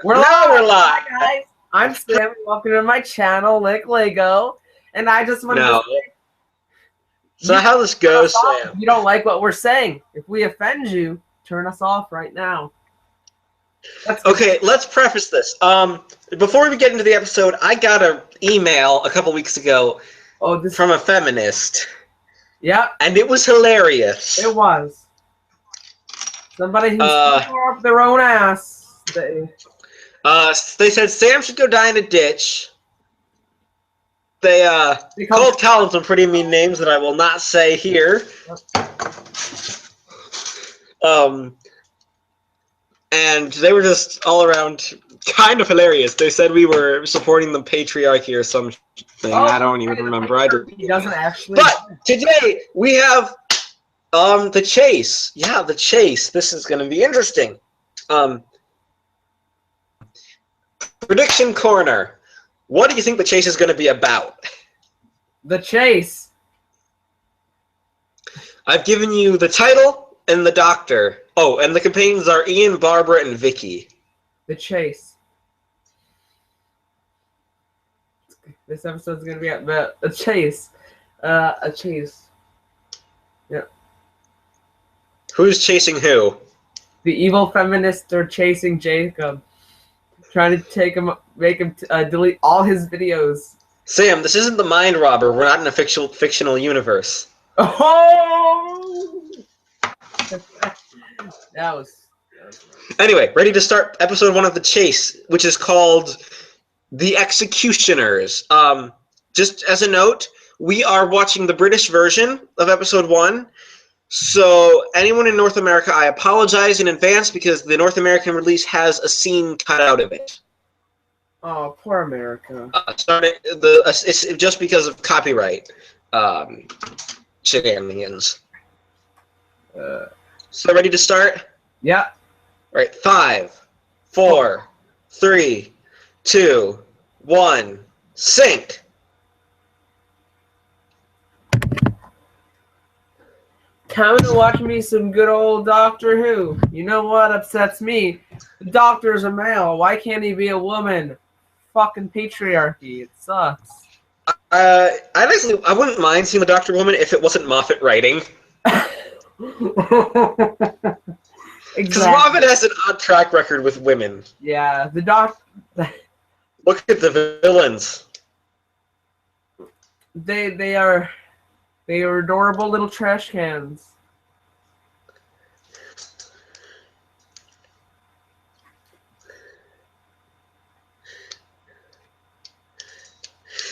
We're Now live! we're live. Hi, guys. I'm Sam. Welcome to my channel, Lick Lego. And I just wanted to say, So how this goes, Sam? Sam? You don't like what we're saying. If we offend you, turn us off right now. Okay, let's preface this. Before we get into the episode, I got an email a couple weeks ago from a feminist. Yep. And it was hilarious. It was. Somebody who's up their own ass. They said Sam should go die in a ditch. They called Colin some pretty mean names that I will not say here. And they were just all around kind of hilarious. They said we were supporting the patriarchy or something. I don't even remember. He doesn't actually. But today we have the chase. Yeah, the chase. This is going to be interesting. Prediction corner. What do you think the chase is going to be about? The chase. I've given you the title and the doctor. Oh, and the companions are Ian, Barbara, and Vicky. The chase. This episode's going to be about a chase. A chase. Yeah. Who's chasing who? The evil feminists are chasing Jacob. Trying to make him delete all his videos. Sam, this isn't the Mind Robber. We're not in a fictional universe. Oh! That was Anyway, ready to start episode 1 of The Chase, which is called The Executioners. Just as a note, we are watching the British version of episode 1. So anyone in North America, I apologize in advance because the North American release has a scene cut out of it. Oh, poor America. It's just because of copyright shenanigans. So ready to start? Yeah. All right, 5, 4, 3, 2, 1, sync. Come to watch me some good old Doctor Who. You know what upsets me? The Doctor's a male. Why can't he be a woman? Fucking patriarchy. It sucks. I wouldn't mind seeing the Doctor Woman if it wasn't Moffat writing. Because Moffat has an odd track record with women. Yeah, the Look at the villains. They are adorable little trash cans.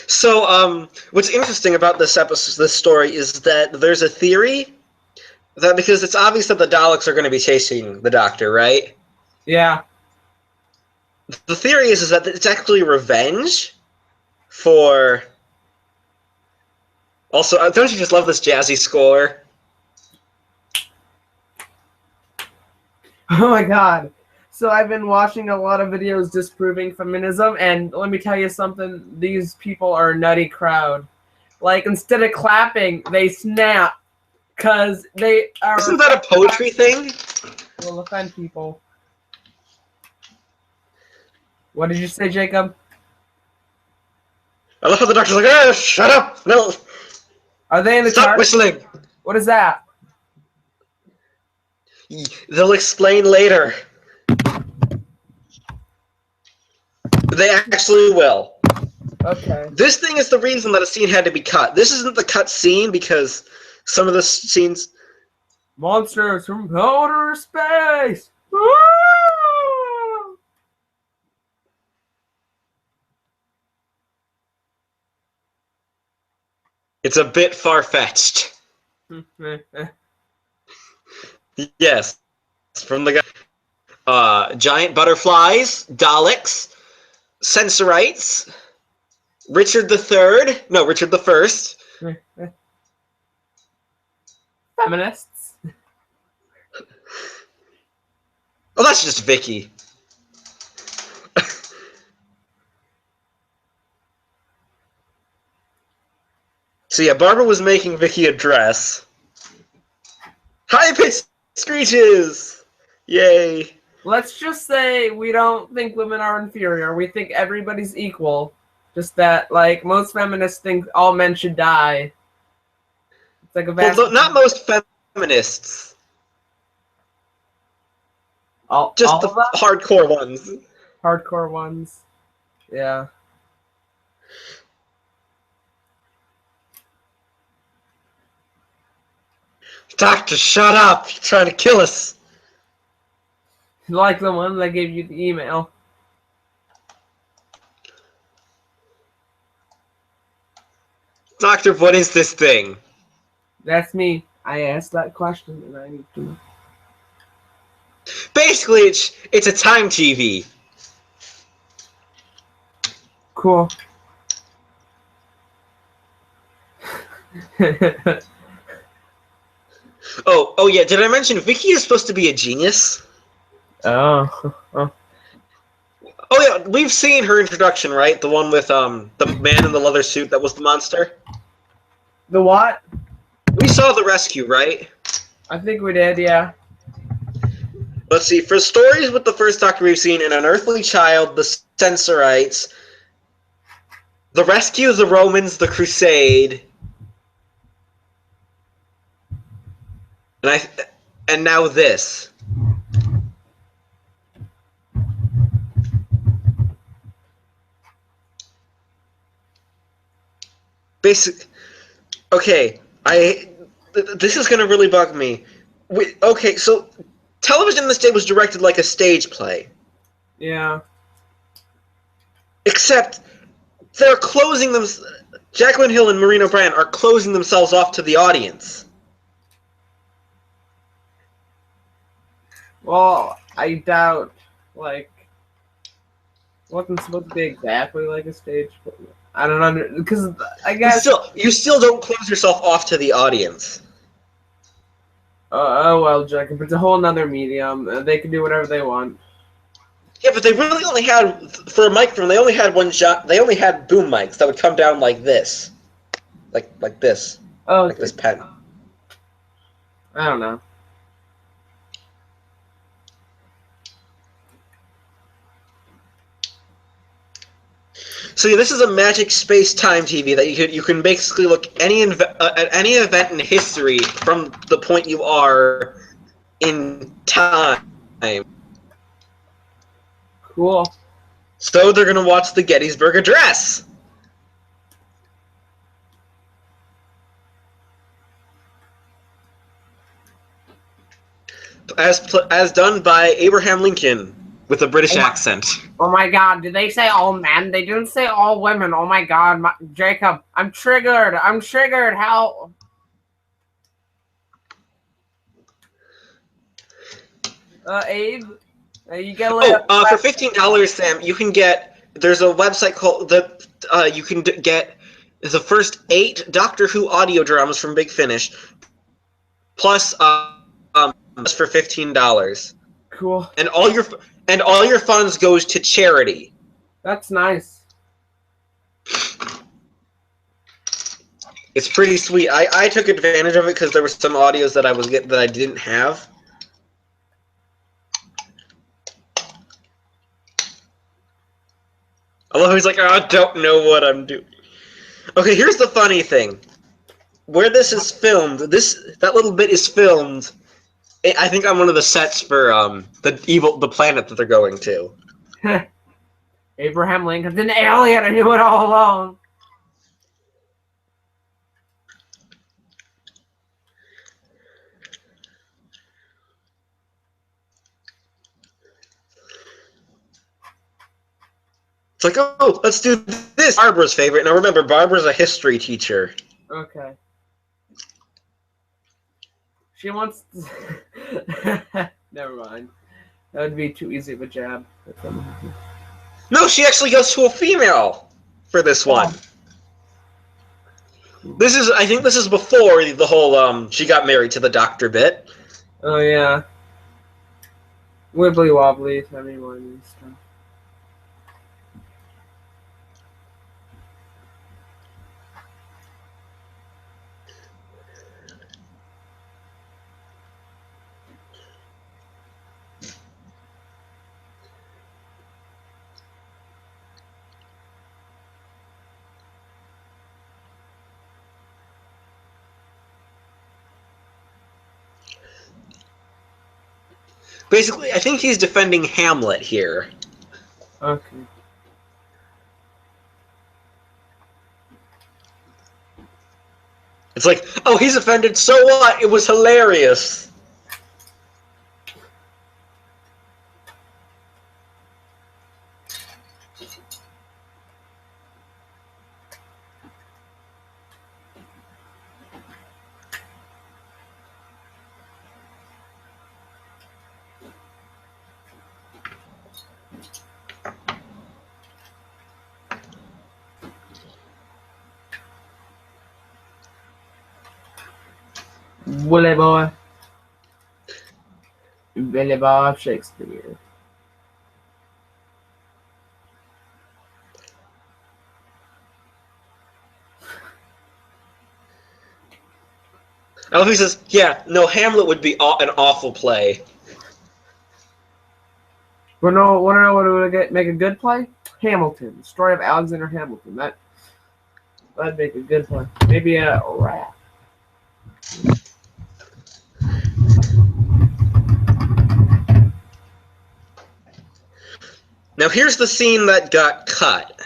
So, what's interesting about this story is that there's a theory that because it's obvious that the Daleks are going to be chasing the Doctor, right? Yeah. The theory is that it's actually revenge for... Also, don't you just love this jazzy score? Oh my god. So I've been watching a lot of videos disproving feminism, and let me tell you something, these people are a nutty crowd. Like, instead of clapping, they snap. Because they are... Isn't that a poetry thing? Will offend people. What did you say, Jacob? I love how the Doctor's like, oh, shut up! No! Are they in the Stop chart? whistling! What is that? They'll explain later. They actually will. Okay. This thing is the reason that a scene had to be cut. This isn't the cut scene because some of the scenes... Monsters from outer space! Woo! It's a bit far-fetched. Yes. From the guy. Giant butterflies, Daleks, Sensorites, Richard III. No, Richard the First. Feminists. Oh, that's just Vicky. So yeah, Barbara was making Vicky a dress. High-pitched screeches! Yay. Let's just say we don't think women are inferior. We think everybody's equal. Just that, like, most feminists think all men should die. It's like a vast... Well, not most feminists. Just all the of them? hardcore ones. Hardcore ones. Yeah. Doctor, shut up! You're trying to kill us. Like the one that gave you the email. Doctor, what is this thing? That's me. I asked that question and I need to know. Basically, it's a time TV. Cool. Oh yeah, did I mention Vicky is supposed to be a genius? Oh. Oh yeah, we've seen her introduction, right? The one with the man in the leather suit that was the monster. The what? We saw the rescue, right? I think we did, yeah. Let's see. For stories with the first Doctor we've seen, An Unearthly Child, The Censorites, The Rescue, The Romans, The Crusade, and now this. Basic. Okay, this is gonna really bug me. Okay, so television in this day was directed like a stage play. Yeah. Except they're closing them. Jacqueline Hill and Maureen O'Brien are closing themselves off to the audience. Well, I doubt, like, wasn't supposed to be exactly like a stage play. I don't know, because I guess... You still don't close yourself off to the audience. Oh well, Jacob, it's a whole nother medium. They can do whatever they want. Yeah, but they really only had, for a microphone, they only had one shot. They only had boom mics that would come down like this. Like this. Oh, Like this pen. I don't know. So yeah, this is a magic space-time TV that you can basically look at any event in history from the point you are in time. Cool. So they're gonna watch the Gettysburg Address. As done by Abraham Lincoln with a British accent. Oh my god, did they say all men? They didn't say all women. Oh my god, Jacob, I'm triggered. I'm triggered. How? Abe, you get For $15, Sam, you can get. There's a website called you can get the first 8 Doctor Who audio dramas from Big Finish, plus for $15. Cool. And all your funds goes to charity. That's nice. It's pretty sweet. I took advantage of it because there were some audios that I didn't have. I love how he's like, I don't know what I'm doing. Okay, here's the funny thing. Where this is filmed, that little bit is filmed. I think on one of the sets for the planet that they're going to. Abraham Lincoln's an alien. I knew it all along. It's like, oh, let's do this. Barbara's favorite. Now remember, Barbara's a history teacher. Okay. She wants... Never mind. That would be too easy of a jab. No, she actually goes to a female for this one. I think this is before the whole she got married to the doctor bit. Oh yeah. Wibbly wobbly, everyone and stuff. Basically, I think he's defending Hamlet here. Okay. It's like, oh, he's offended, so what? It was hilarious. Willie boy. Billy Bob Shakespeare. Oh, he says, yeah, no, Hamlet would be an awful play. Wanna know what would make a good play? Hamilton. The story of Alexander Hamilton. That'd make a good play. Maybe a rap. Now here's the scene that got cut.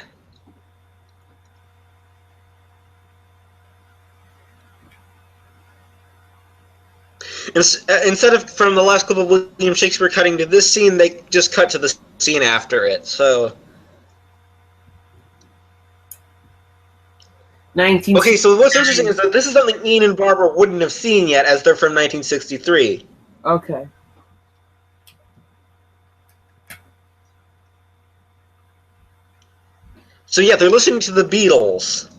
Instead of from the last clip of William Shakespeare cutting to this scene, they just cut to the scene after it. So 19. Okay, so what's interesting is that this is something Ian and Barbara wouldn't have seen yet, as they're from 1963. Okay. So yeah, they're listening to the Beatles.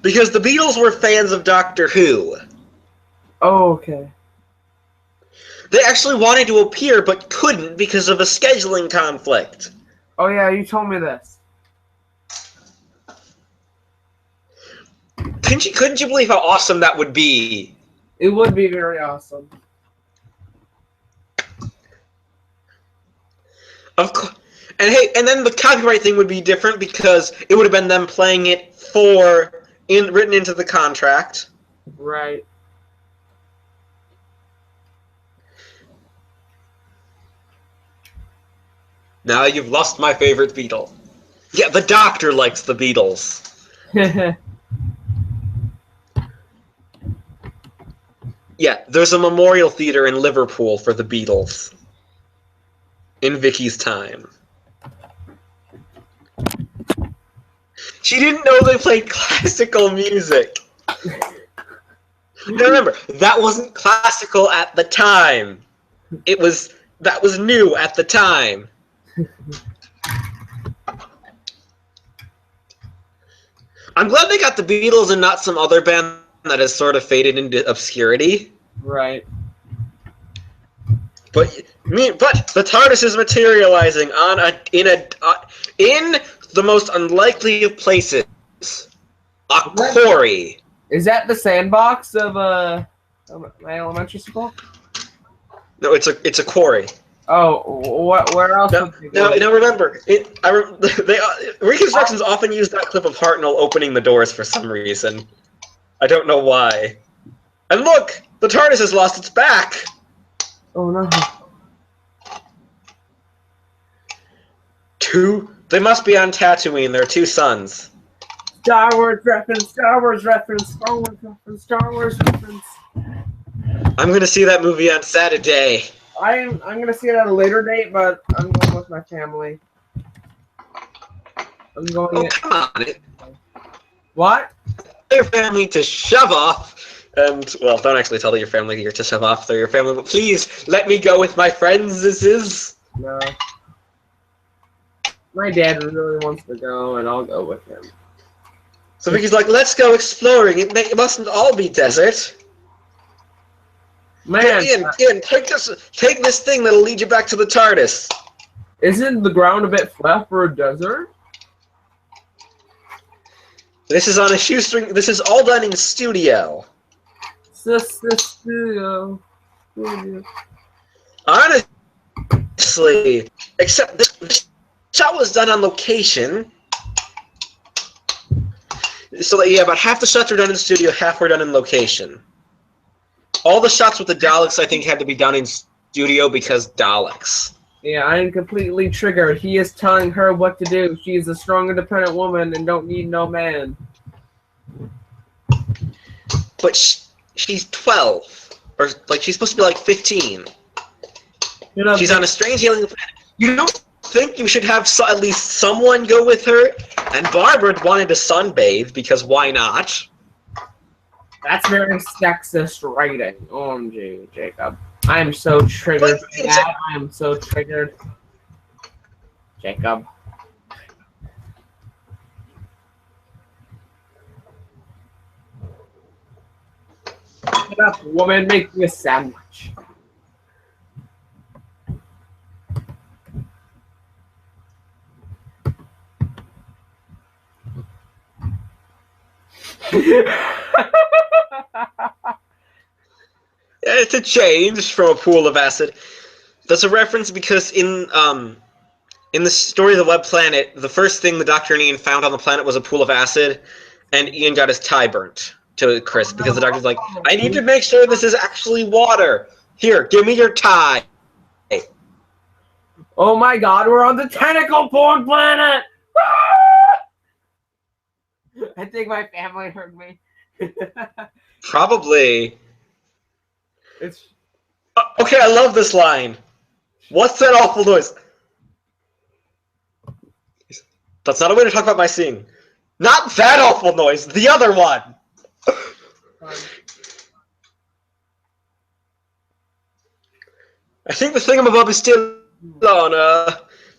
Because the Beatles were fans of Doctor Who. Oh, okay. They actually wanted to appear, but couldn't because of a scheduling conflict. Oh yeah, you told me this. Couldn't you believe how awesome that would be? It would be very awesome. Of course. And hey, and then the copyright thing would be different because it would have been them playing it written into the contract. Right. Now you've lost my favorite Beatle. Yeah, the Doctor likes the Beatles. Yeah, there's a memorial theater in Liverpool for the Beatles. In Vicky's time. She didn't know they played classical music. Now remember, that wasn't classical at the time. That was new at the time. I'm glad they got the Beatles and not some other band that has sort of faded into obscurity. Right. But the TARDIS is materializing in the most unlikely of places, a quarry. Is that the sandbox of my elementary school? No, it's a quarry. Oh, where else? Now remember, reconstructions often use that clip of Hartnell opening the doors for some reason. I don't know why. And look, the TARDIS has lost its back. Oh no. They must be on Tatooine. There are two suns. Star Wars reference, Star Wars reference, Star Wars reference, Star Wars reference. I'm gonna see that movie on Saturday. I'm gonna see it at a later date, but I'm going with my family. I'm going. Oh, come on! What? Tell your family to shove off, and well, don't actually tell your family you're to shove off. They're your family, but please let me go with my friends. No. My dad really wants to go, and I'll go with him. So Vicky's like, let's go exploring. It mustn't all be desert. Man, Ian, take this thing that'll lead you back to the TARDIS. Isn't the ground a bit flat for a desert? This is on a shoestring. This is all done in studio. Studio. Honestly, except this shot was done on location. So yeah, about half the shots were done in the studio, half were done in location. All the shots with the Daleks, I think, had to be done in studio because Daleks. Yeah, I am completely triggered. He is telling her what to do. She is a strong, independent woman and don't need no man. But she's 12. Or, like, she's supposed to be, like, 15. You know, She's on a strange alien planet. You don't think you should have at least someone go with her? And Barbara wanted to sunbathe, because why not? that's very sexist writing. OMG, Jacob. I am so triggered for that. I am so triggered. Jacob. Get up, woman. Make me a sandwich. It's a change from a pool of acid. That's a reference because in the story of the Web Planet, the first thing the Doctor and Ian found on the planet was a pool of acid, and Ian got his tie burnt to a crisp because the Doctor's like, I need to make sure this is actually water. Here, give me your tie. Oh my god, we're on the tentacle porn planet! I think my family heard me. Probably. It's Okay, I love this line. What's that awful noise? That's not a way to talk about my seeing. Not that awful noise, the other one! I think the thingamabob is still on,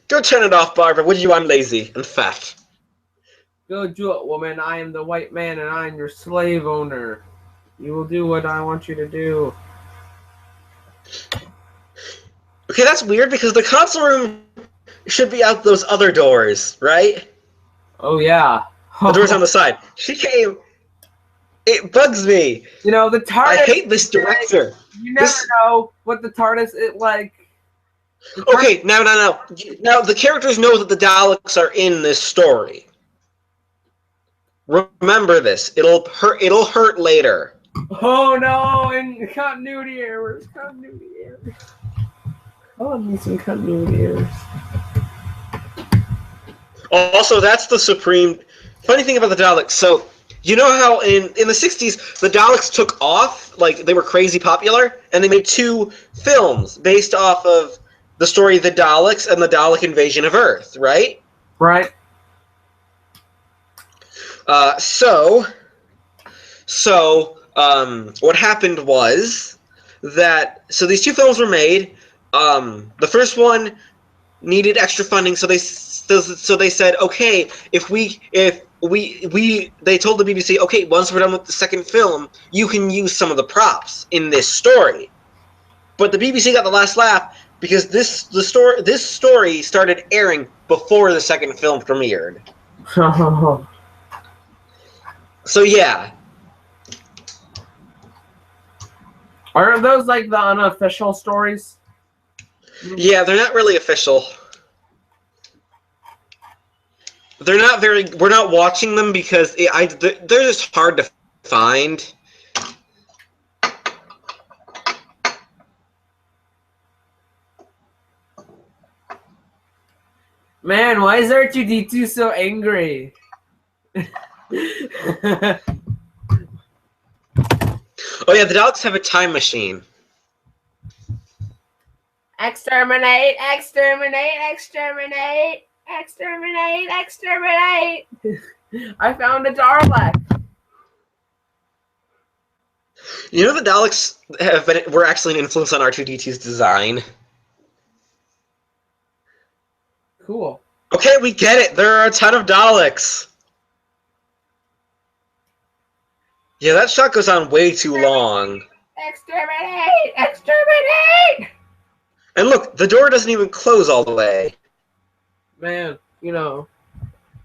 Go turn it off, Barbara, would you? I'm lazy and fat. go do it, woman. I am the white man and I am your slave owner. You will do what I want you to do. Okay, that's weird because the console room should be out those other doors, right? Oh yeah. The doors on the side. She came. It bugs me. You know, the TARDIS. I hate this director. You never know what the TARDIS is like. Okay, now. Now, the characters know that the Daleks are in this story. Remember this. It'll hurt later. Oh no, and continuity errors. Continuity errors. Oh, I need some continuity errors. Also, that's the supreme... Funny thing about the Daleks, so... You know how in the 60s, the Daleks took off? Like, they were crazy popular? And they made 2 films based off of the story The Daleks and the Dalek Invasion of Earth, right? Right. What happened was that... So these 2 films were made. The first one needed extra funding, so they said, okay, they told the BBC, okay, once we're done with the second film, you can use some of the props in this story. But the BBC got the last laugh because this story started airing before the second film premiered. So yeah. Aren't those like the unofficial stories? Yeah, they're not really official. They're not very... We're not watching them because they're just hard to find. Man, why is R2-D2 so angry? Oh yeah, the Daleks have a time machine. Exterminate! Exterminate! Exterminate! Exterminate! Exterminate! I found a Dalek. You know the Daleks were actually an influence on R2-D2's design. Cool. Okay, we get it. There are a ton of Daleks. Yeah, that shot goes on way too long. Exterminate! Exterminate! And look, the door doesn't even close all the way. Man, you know,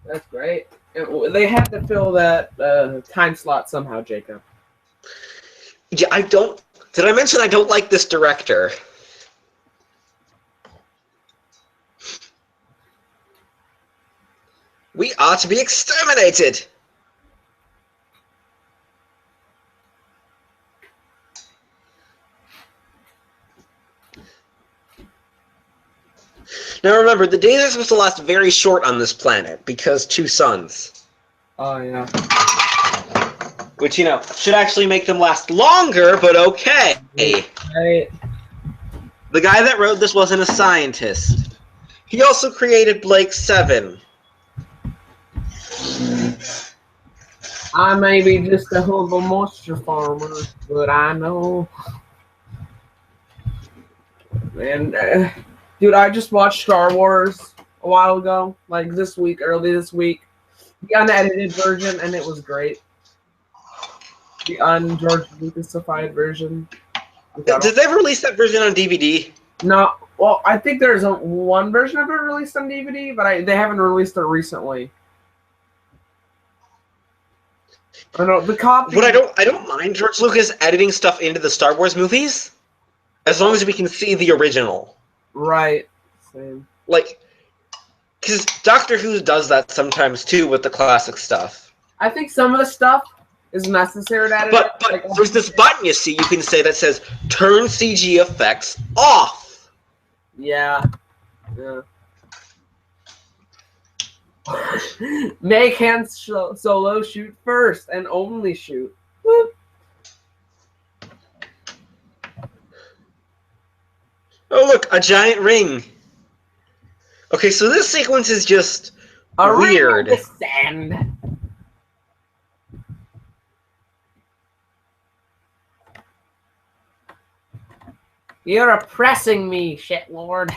that's great. They have to fill that time slot somehow, Jacob. Yeah, I don't... Did I mention I don't like this director? We ought to be exterminated! Now remember, the days are supposed to last very short on this planet because 2 suns. Oh, yeah. Which, you know, should actually make them last longer, but okay. Right. The guy that wrote this wasn't a scientist. He also created Blake 7. I may be just a humble moisture farmer, but I know. And, dude, I just watched Star Wars a while ago, like this week, early this week. The unedited version, and it was great. The un-George Lucasified version. Did they release that version on DVD? No, well, I think there's one version of it released on DVD, but they haven't released it recently. I know the copy. What I don't mind George Lucas editing stuff into the Star Wars movies, as long as we can see the original. Right. Same. Like, because Doctor Who does that sometimes too with the classic stuff. I think some of the stuff is necessary to edit. But like, there's this button you see you can say that says "Turn CG effects off." Yeah. Yeah. Make Han Solo shoot first and only shoot. Whoop. Oh look, a giant ring. Okay, so this sequence is just A weird. ring in the sand. You're oppressing me, shit lord.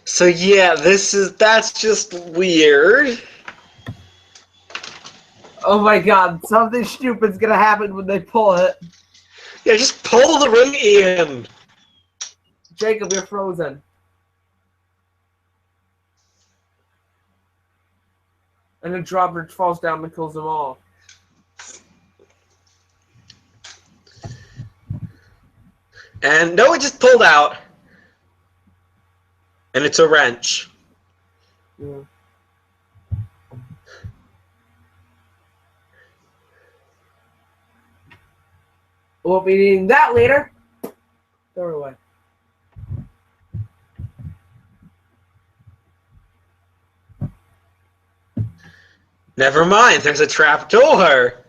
So yeah, that's just weird. Oh my god, something stupid's gonna happen when they pull it. Yeah, just pull the ring in. Jacob, you're frozen. And the drawbridge falls down and kills them all. And no, it just pulled out. And it's a wrench. Yeah. We'll be needing that later. Throw it away. Never mind, there's a trap door.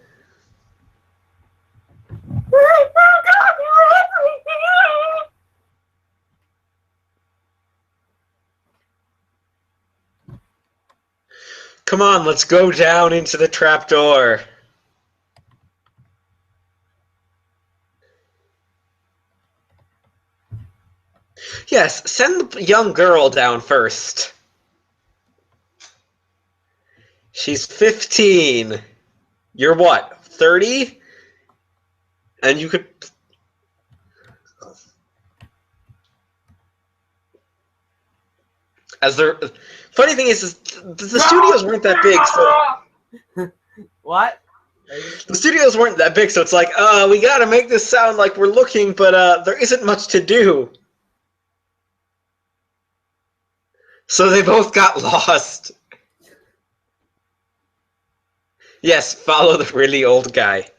Come on, let's go down into the trap door. Yes, send the young girl down first. She's 15. You're what, 30? And you could... As there... Funny thing is the studios weren't that big, so... What? The studios weren't that big, so it's like, we gotta make this sound like we're looking, but there isn't much to do. So they both got lost. Yes, follow the really old guy.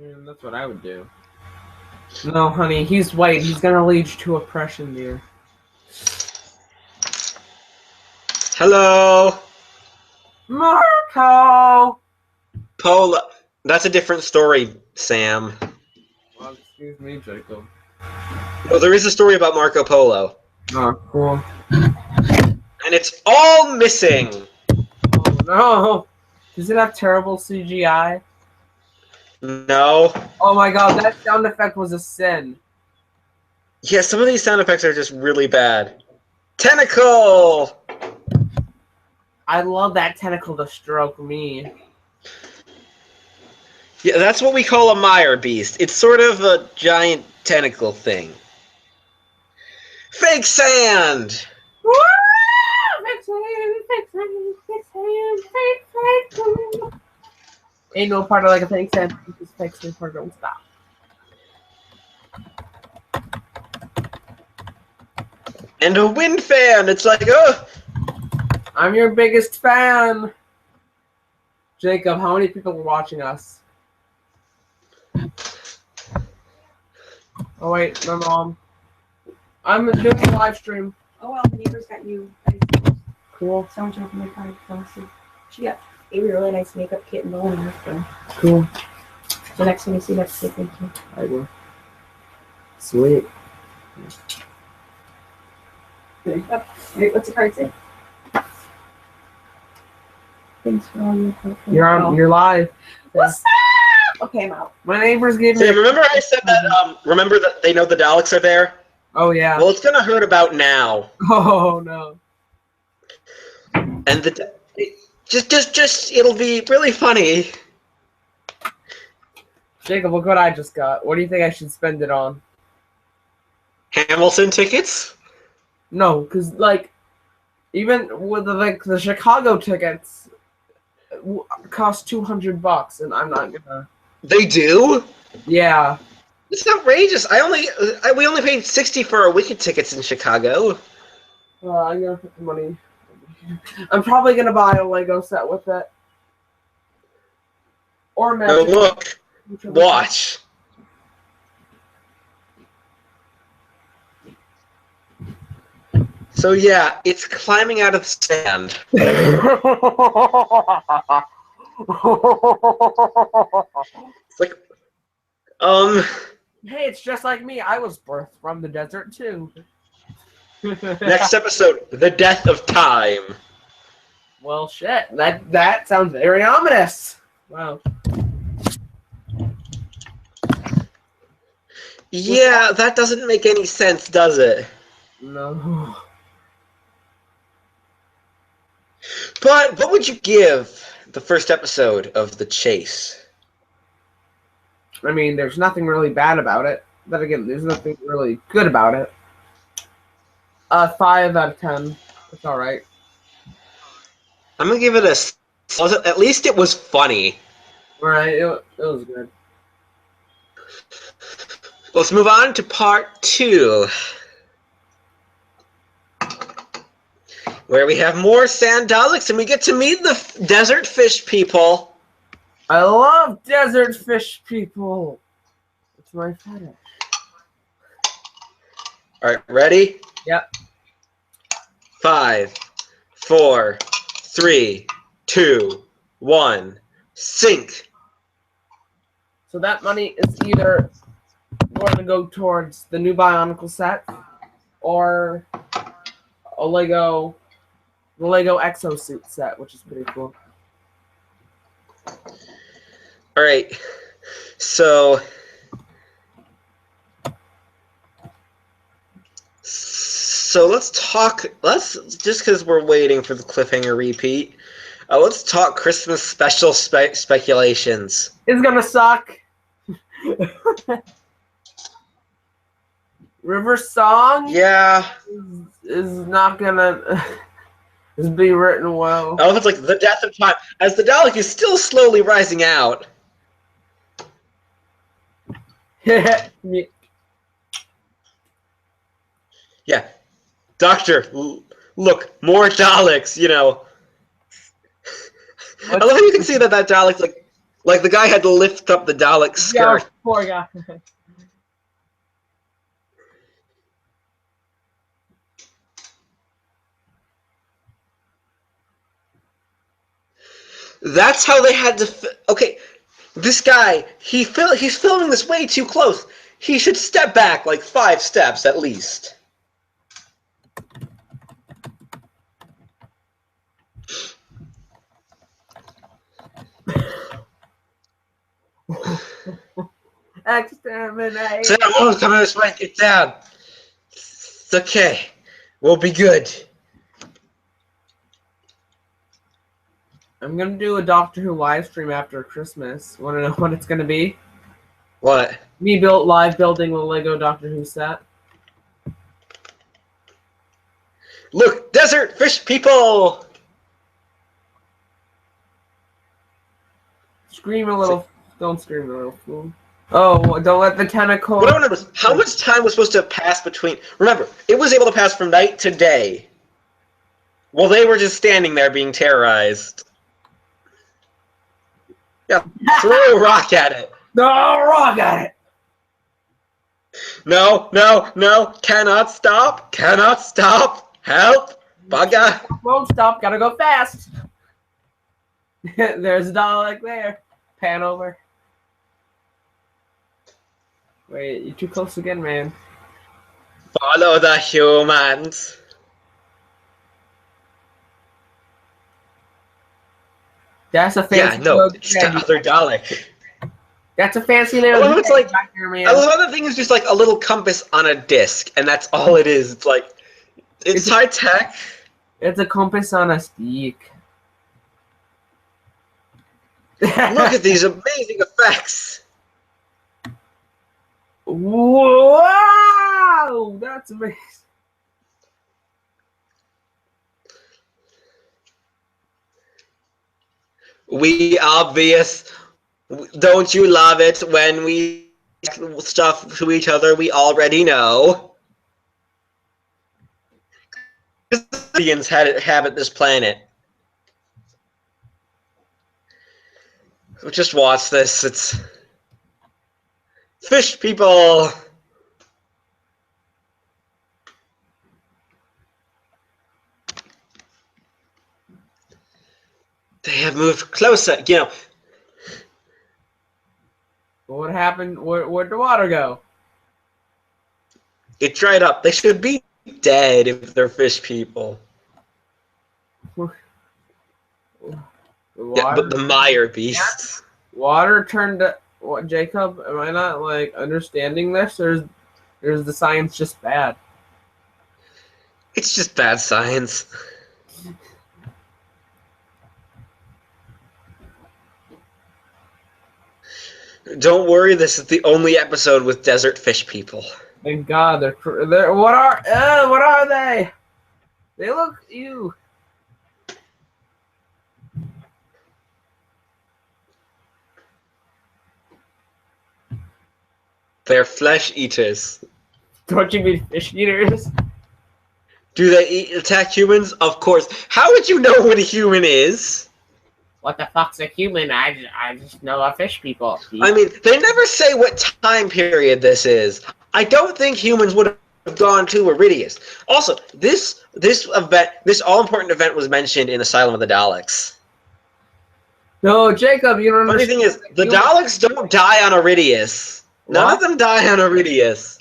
Yeah, that's what I would do. No, honey, he's white. He's gonna lead you to oppression, dear. Hello. Marco! Polo. That's a different story, Sam. Well, excuse me, Jacob. No, there is a story about Marco Polo. Oh, cool. And it's all missing. Oh, no. Does it have terrible CGI? No. Oh my god, that sound effect was a sin. Yeah, some of these sound effects are just really bad. Tentacle! I love that tentacle to stroke me. Yeah, that's what we call a mire beast. It's sort of a giant tentacle thing. Fake sand! Woo! Fake sand, fake sand, fake sand, fake sand. Ain't no part of like a fake sand. This fake sand part don't stop. And a wind fan. It's like, oh. I'm your biggest fan. Jacob, how many people are watching us? Oh wait, my mom. I'm doing a live stream. Oh well, the neighbor's got you. Cool. Someone jumped in my car. She got a really nice makeup kit and balloon her. Cool. The next time you see that, say thank you. I will. Sweet. Oh, wait, what's the card say? Thanks for all your help. You're live. What's up? Okay, I'm out. My neighbors gave me. Hey, remember I said that? Remember that they know the Daleks are there? Oh yeah. Well, it's gonna hurt about now. Oh no. And just it'll be really funny. Jacob, look what I just got. What do you think I should spend it on? Hamilton tickets? No, because like, even with the Chicago tickets, cost $200, and I'm not gonna. They do? Yeah. It's outrageous. We only paid $60 for our weekend tickets in Chicago. I'm gonna put the money. I'm probably gonna buy a Lego set with it. Or No, magic. look. Watch. So yeah, it's climbing out of the sand. It's like, Hey, it's just like me. I was birthed from the desert too. next episode, the death of time. Well, shit. That sounds very ominous. Wow. Yeah, that doesn't make any sense, does it? No. But what would you give the first episode of The Chase? I mean, there's nothing really bad about it. But again, there's nothing really good about it. 5 out of 10. It's alright. I'm gonna give it a. At least it was funny. Alright, it was good. Let's move on to part 2, where we have more sand Daleks and we get to meet the desert fish people. I love desert fish people. It's my fetish. All right, ready? Yep. 5, 4, 3, 2, 1, sink. So that money is either going to go towards the new Bionicle set or the Lego exosuit set, which is pretty cool. All right, so let's talk. Let's just because we're waiting for the cliffhanger repeat. Let's talk Christmas special speculations. It's gonna suck. River Song, Yeah. is not gonna is be written well. Oh, it's like the death of time as the Dalek is still slowly rising out. Yeah, Doctor, look, more Daleks. You know. I love how you can see that Dalek's like the guy had to lift up the Dalek skirt. Yeah, poor guy. That's how they had to. Okay, this guy, he's filming this way too close. He should step back like 5 steps at least. Exterminate. So that woman's coming this way. Get down. It's okay. We'll be good. I'm gonna do a Doctor Who live stream after Christmas. Wanna know what it's gonna be? What? Me live building the Lego Doctor Who set. Look, desert fish people. Scream a little. Don't scream a little fool. Oh, don't let the tentacle. What I remember is how much time was supposed to have passed between. Remember, it was able to pass from night to day. While they were just standing there being terrorized. Yeah, throw a rock at it. No, rock at it. No, no, no, cannot stop, help, bugger. Won't stop. Gotta go fast. There's a Dalek there. Pan over. Wait, you're too close again, man. Follow the humans. That's a fancy. Yeah, no, it's the other Dalek. That's a fancy little. Oh, it's like back here, man. I love the thing is just like a little compass on a disc, and that's all it is. It's like it's high tech. It's a compass on a stick. Look at these amazing effects. Wow, that's amazing. We obvious. Don't you love it when we stuff to each other we already know? Aliens habit this planet. Just watch this. It's fish people. They have moved closer. You know. What happened? Where'd the water go? It dried up. They should be dead if they're fish people. Yeah, but the mire beasts. Water turned to what? Jacob, am I not like understanding this? Or is the science just bad? It's just bad science. Don't worry, this is the only episode with desert fish people. Thank God, they're what are they? They look ew. They're flesh eaters. Don't you mean fish eaters? Do they attack humans? Of course. How would you know what a human is? What the fuck's a human? I just know a fish people. I mean, they never say what time period this is. I don't think humans would have gone to Iridius. Also, this all-important event was mentioned in Asylum of the Daleks. No, Jacob, you don't Funny understand. thing is, the Daleks don't die on Iridius. None of them die on Iridius.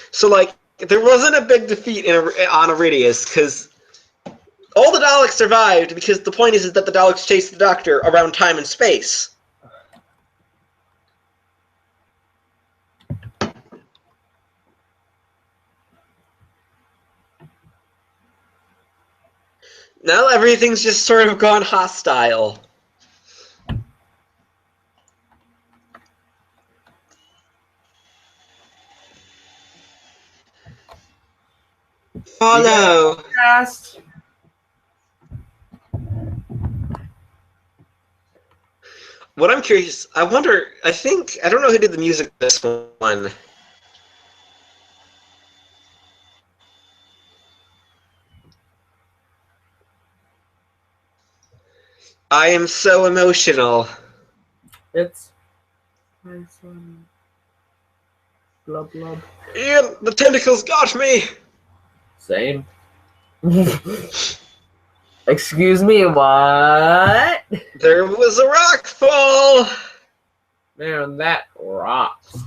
So, like, there wasn't a big defeat on Iridius, because all the Daleks survived, because the point is that the Daleks chased the Doctor around time and space. Now everything's just sort of gone hostile. Follow. Yes. What I'm curious, I don't know who did the music this one. I am so emotional. It's blub blub. Ian, the tentacles got me. Same. Excuse me, what? There was a rock fall. Man, that rocks.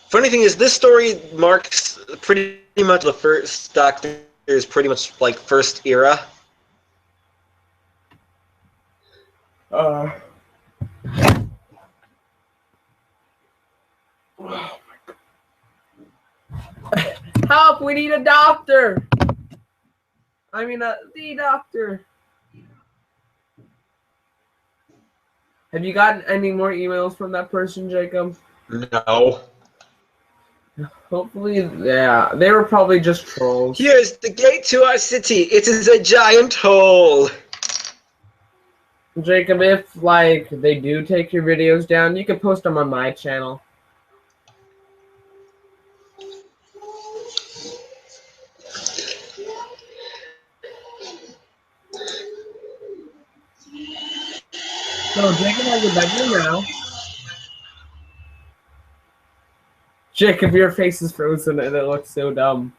Funny thing is, this story marks pretty much the first Doctor's pretty much like first era. Help! We need a doctor. I mean, the doctor. Have you gotten any more emails from that person, Jacob? No. Hopefully, yeah. They were probably just trolls. Here's the gate to our city. It is a giant hole. Jacob, if like they do take your videos down, you can post them on my channel. So Jacob has a bedroom now. Jacob, your face is frozen and it looks so dumb.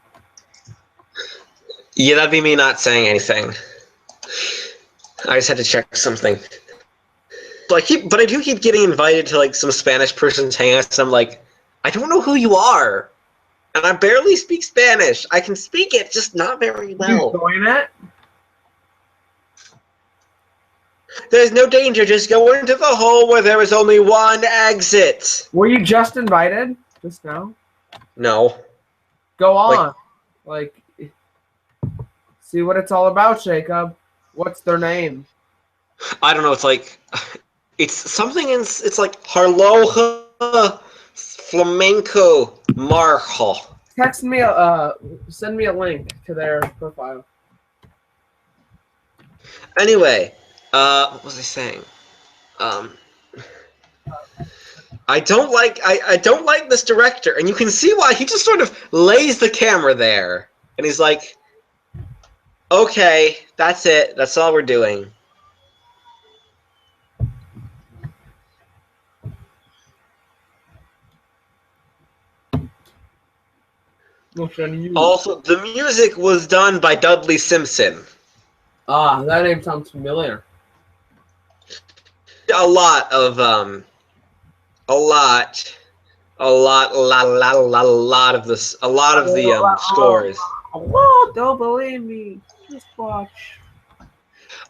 Yeah, that'd be me not saying anything. I just had to check something. But I do keep getting invited to like some Spanish person's hangouts, and I'm like, I don't know who you are, and I barely speak Spanish. I can speak it, just not very well. You join it? There's no danger. Just go into the hole where there is only one exit. Were you just invited just now? No. Go on. Like, see what it's all about, Jacob. What's their name? I don't know. It's like, it's something in. It's like Harloja Flamenco Marjo. Text me. Send me a link to their profile. Anyway, what was I saying? I don't like this director, and you can see why. He just sort of lays the camera there, and he's like, "Okay, that's it. That's all we're doing." Also, the music was done by Dudley Simpson. Ah, that name sounds familiar. A lot of of the scores. Oh, don't believe me. Just watch.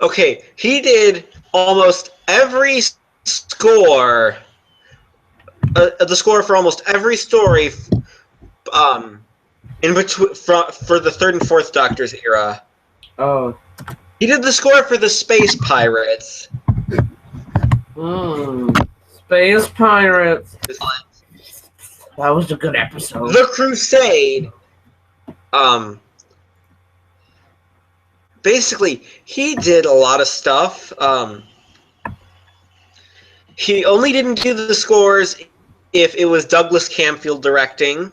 Okay, he did almost every score. The score for almost every story. In between for the third and fourth Doctor's era. Oh. He did the score for the Space Pirates. Space Pirates. That was a good episode. The Crusade. Basically, he did a lot of stuff. He only didn't do the scores if it was Douglas Camfield directing.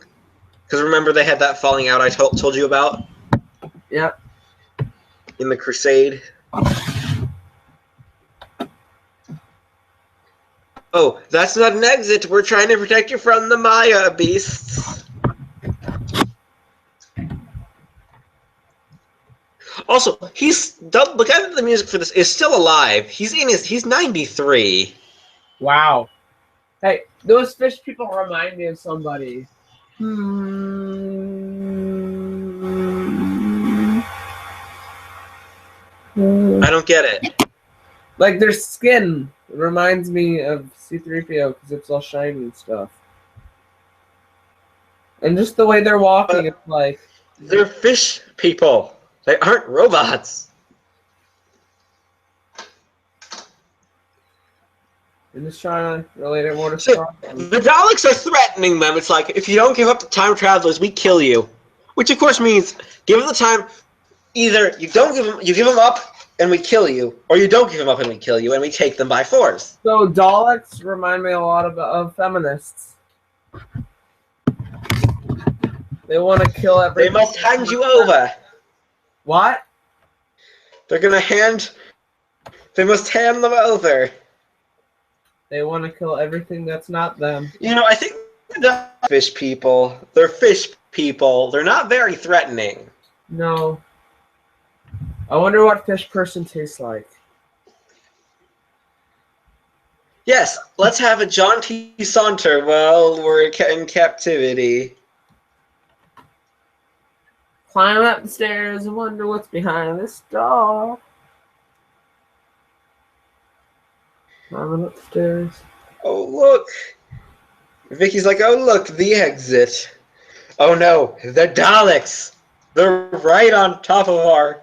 Because remember, they had that falling out I told you about? Yep. In the Crusade. Oh, that's not an exit. We're trying to protect you from the Maya beasts. Also, the guy that did the music for this is still alive. He's 93. Wow. Hey, those fish people remind me of somebody. I don't get it. Like their skin reminds me of C-3PO because it's all shiny and stuff. And just the way they're walking, it's like... They're fish people. They aren't robots. I'm just trying to relate it more to Star Wars. The Daleks are threatening them. It's like, if you don't give up the time travelers, we kill you. Which, of course, means give them the time. Either you give them up, and we kill you, or you don't give them up and we kill you, and we take them by force. So Daleks remind me a lot of feminists. They want to kill everyone. They must hand you over. What? They must hand them over. They want to kill everything that's not them. You know, I think the fish people, they're fish people. They're not very threatening. No. I wonder what fish person tastes like. Yes, let's have a jaunty saunter while we're in captivity. Climb up the stairs and wonder what's behind this door. Climbing up the stairs. Oh, look. Vicky's like, oh, look, the exit. Oh, no, the Daleks. They're right on top of our...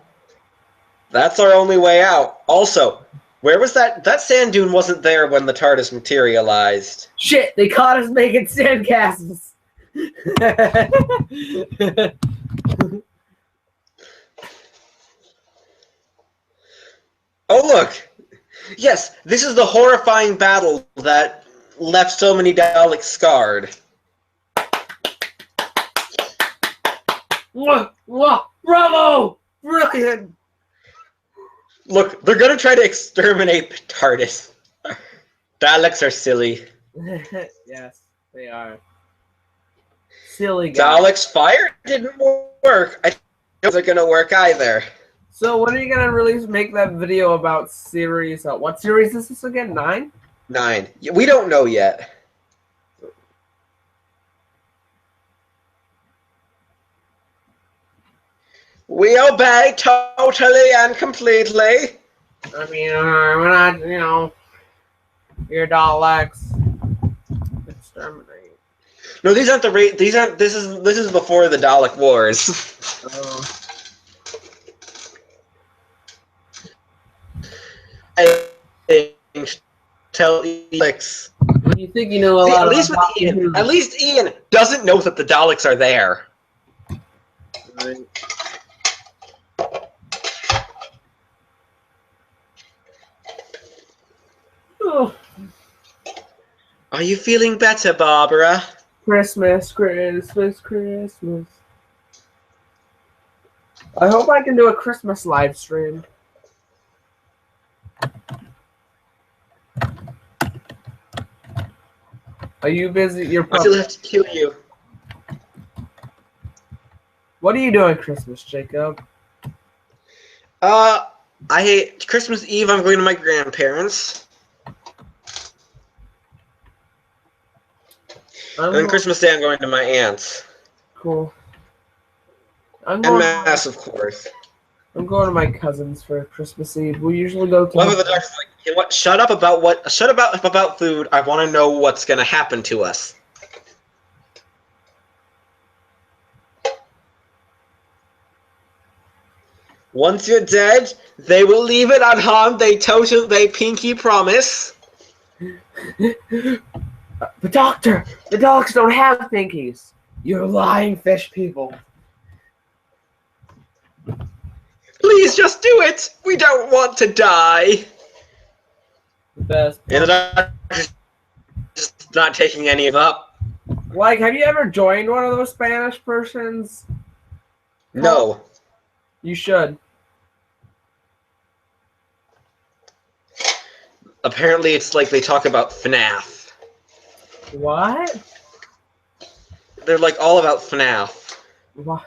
That's our only way out. Also, where was that? That sand dune wasn't there when the TARDIS materialized. Shit, they caught us making sandcastles. Oh, look. Yes, this is the horrifying battle that left so many Daleks scarred. Whoa, whoa, bravo! Brilliant! Look, they're gonna try to exterminate the TARDIS. Daleks are silly. Yes, they are. Silly guys. Daleks fire didn't work. I don't know if they're gonna work either. So when are you gonna make that video about series? What series is this again? 9? 9. We don't know yet. We obey totally and completely. I mean, we're not, your Daleks. Exterminate. No, these aren't the these aren't. This is before the Dalek Wars. Oh. I tell Felix. You think you know a lot At least Ian doesn't know that the Daleks are there. Right. Oh. Are you feeling better, Barbara? Christmas, Christmas, Christmas. I hope I can do a Christmas live stream. Are you busy? You're I still have to kill you. What are you doing Christmas, Jacob? Christmas Eve I'm going to my grandparents. And then Christmas Day I'm going to my aunt's. Cool. And Mass, of course. I'm going to my cousin's for Christmas Eve. We usually go to. One of the doctor's like, you know what? Shut up about food. I want to know what's gonna happen to us. Once you're dead, they will leave it unharmed. They pinky promise. The doctor! The dogs don't have pinkies! You're lying fish people. Please just do it! We don't want to die! The best. And the doctor's just not taking any of up. Like, have you ever joined one of those Spanish persons? No. You should. Apparently it's like they talk about FNAF. What? They're like all about FNAF. What?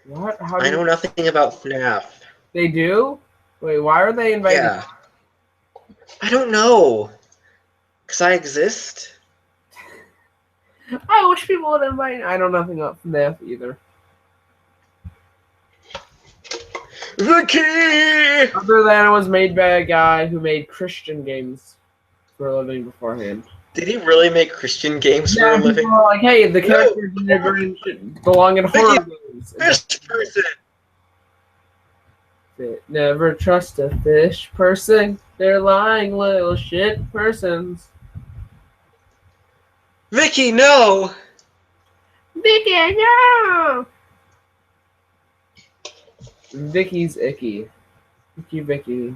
What? I know nothing about FNAF. They do? Wait, why are they inviting? Yeah. I don't know. Because I exist? I wish people would invite. I know nothing about FNAF either. The key! Other than it was made by a guy who made Christian games for a living beforehand. Did he really make Christian games for a living? People are like, hey, the characters in your game should belong in horror games. Fish person! Never trust a fish person. They're lying little shit persons. Vicky, no! Vicky, no! Vicky's icky. Vicky.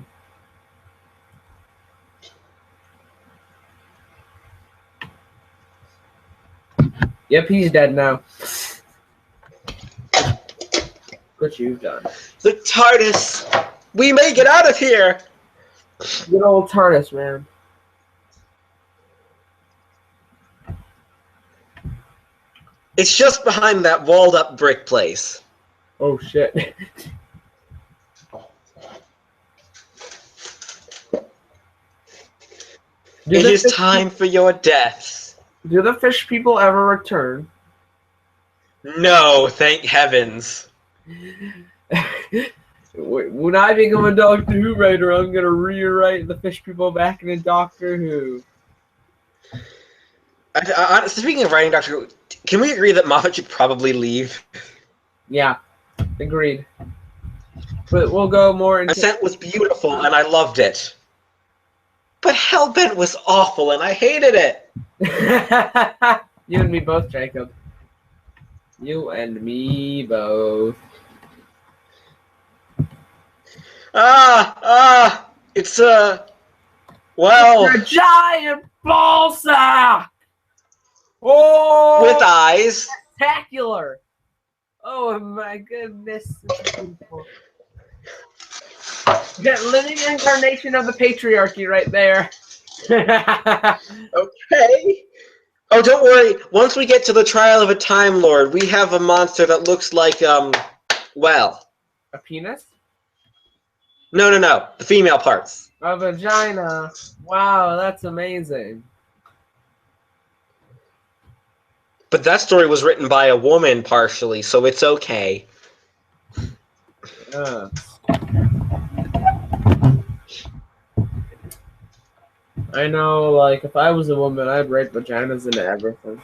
Yep, he's dead now. What you've done. The TARDIS! We may get out of here! Good old TARDIS, man. It's just behind that walled up brick place. Oh shit. It is time for your death. Do the fish people ever return? No, thank heavens. When I become a Doctor Who writer, I'm gonna rewrite the fish people back into Doctor Who. Speaking of writing Doctor Who, can we agree that Moffat should probably leave? Yeah, agreed. But we'll go more into... Ascent was beautiful and I loved it. But Hellbent was awful and I hated it. You and me both, Jacob. You and me both. It's well, It's a giant ball sack. Oh, with eyes. spectacular! Oh my goodness! It's beautiful. Yeah, living incarnation of the patriarchy right there. Okay. Oh, don't worry. Once we get to the trial of a Time Lord, we have a monster that looks like well, A penis? no, the female parts. A vagina. Wow, that's amazing. But that story was written by a woman partially, so it's okay. Yeah. I know, like, if I was a woman, I'd write vaginas into everything.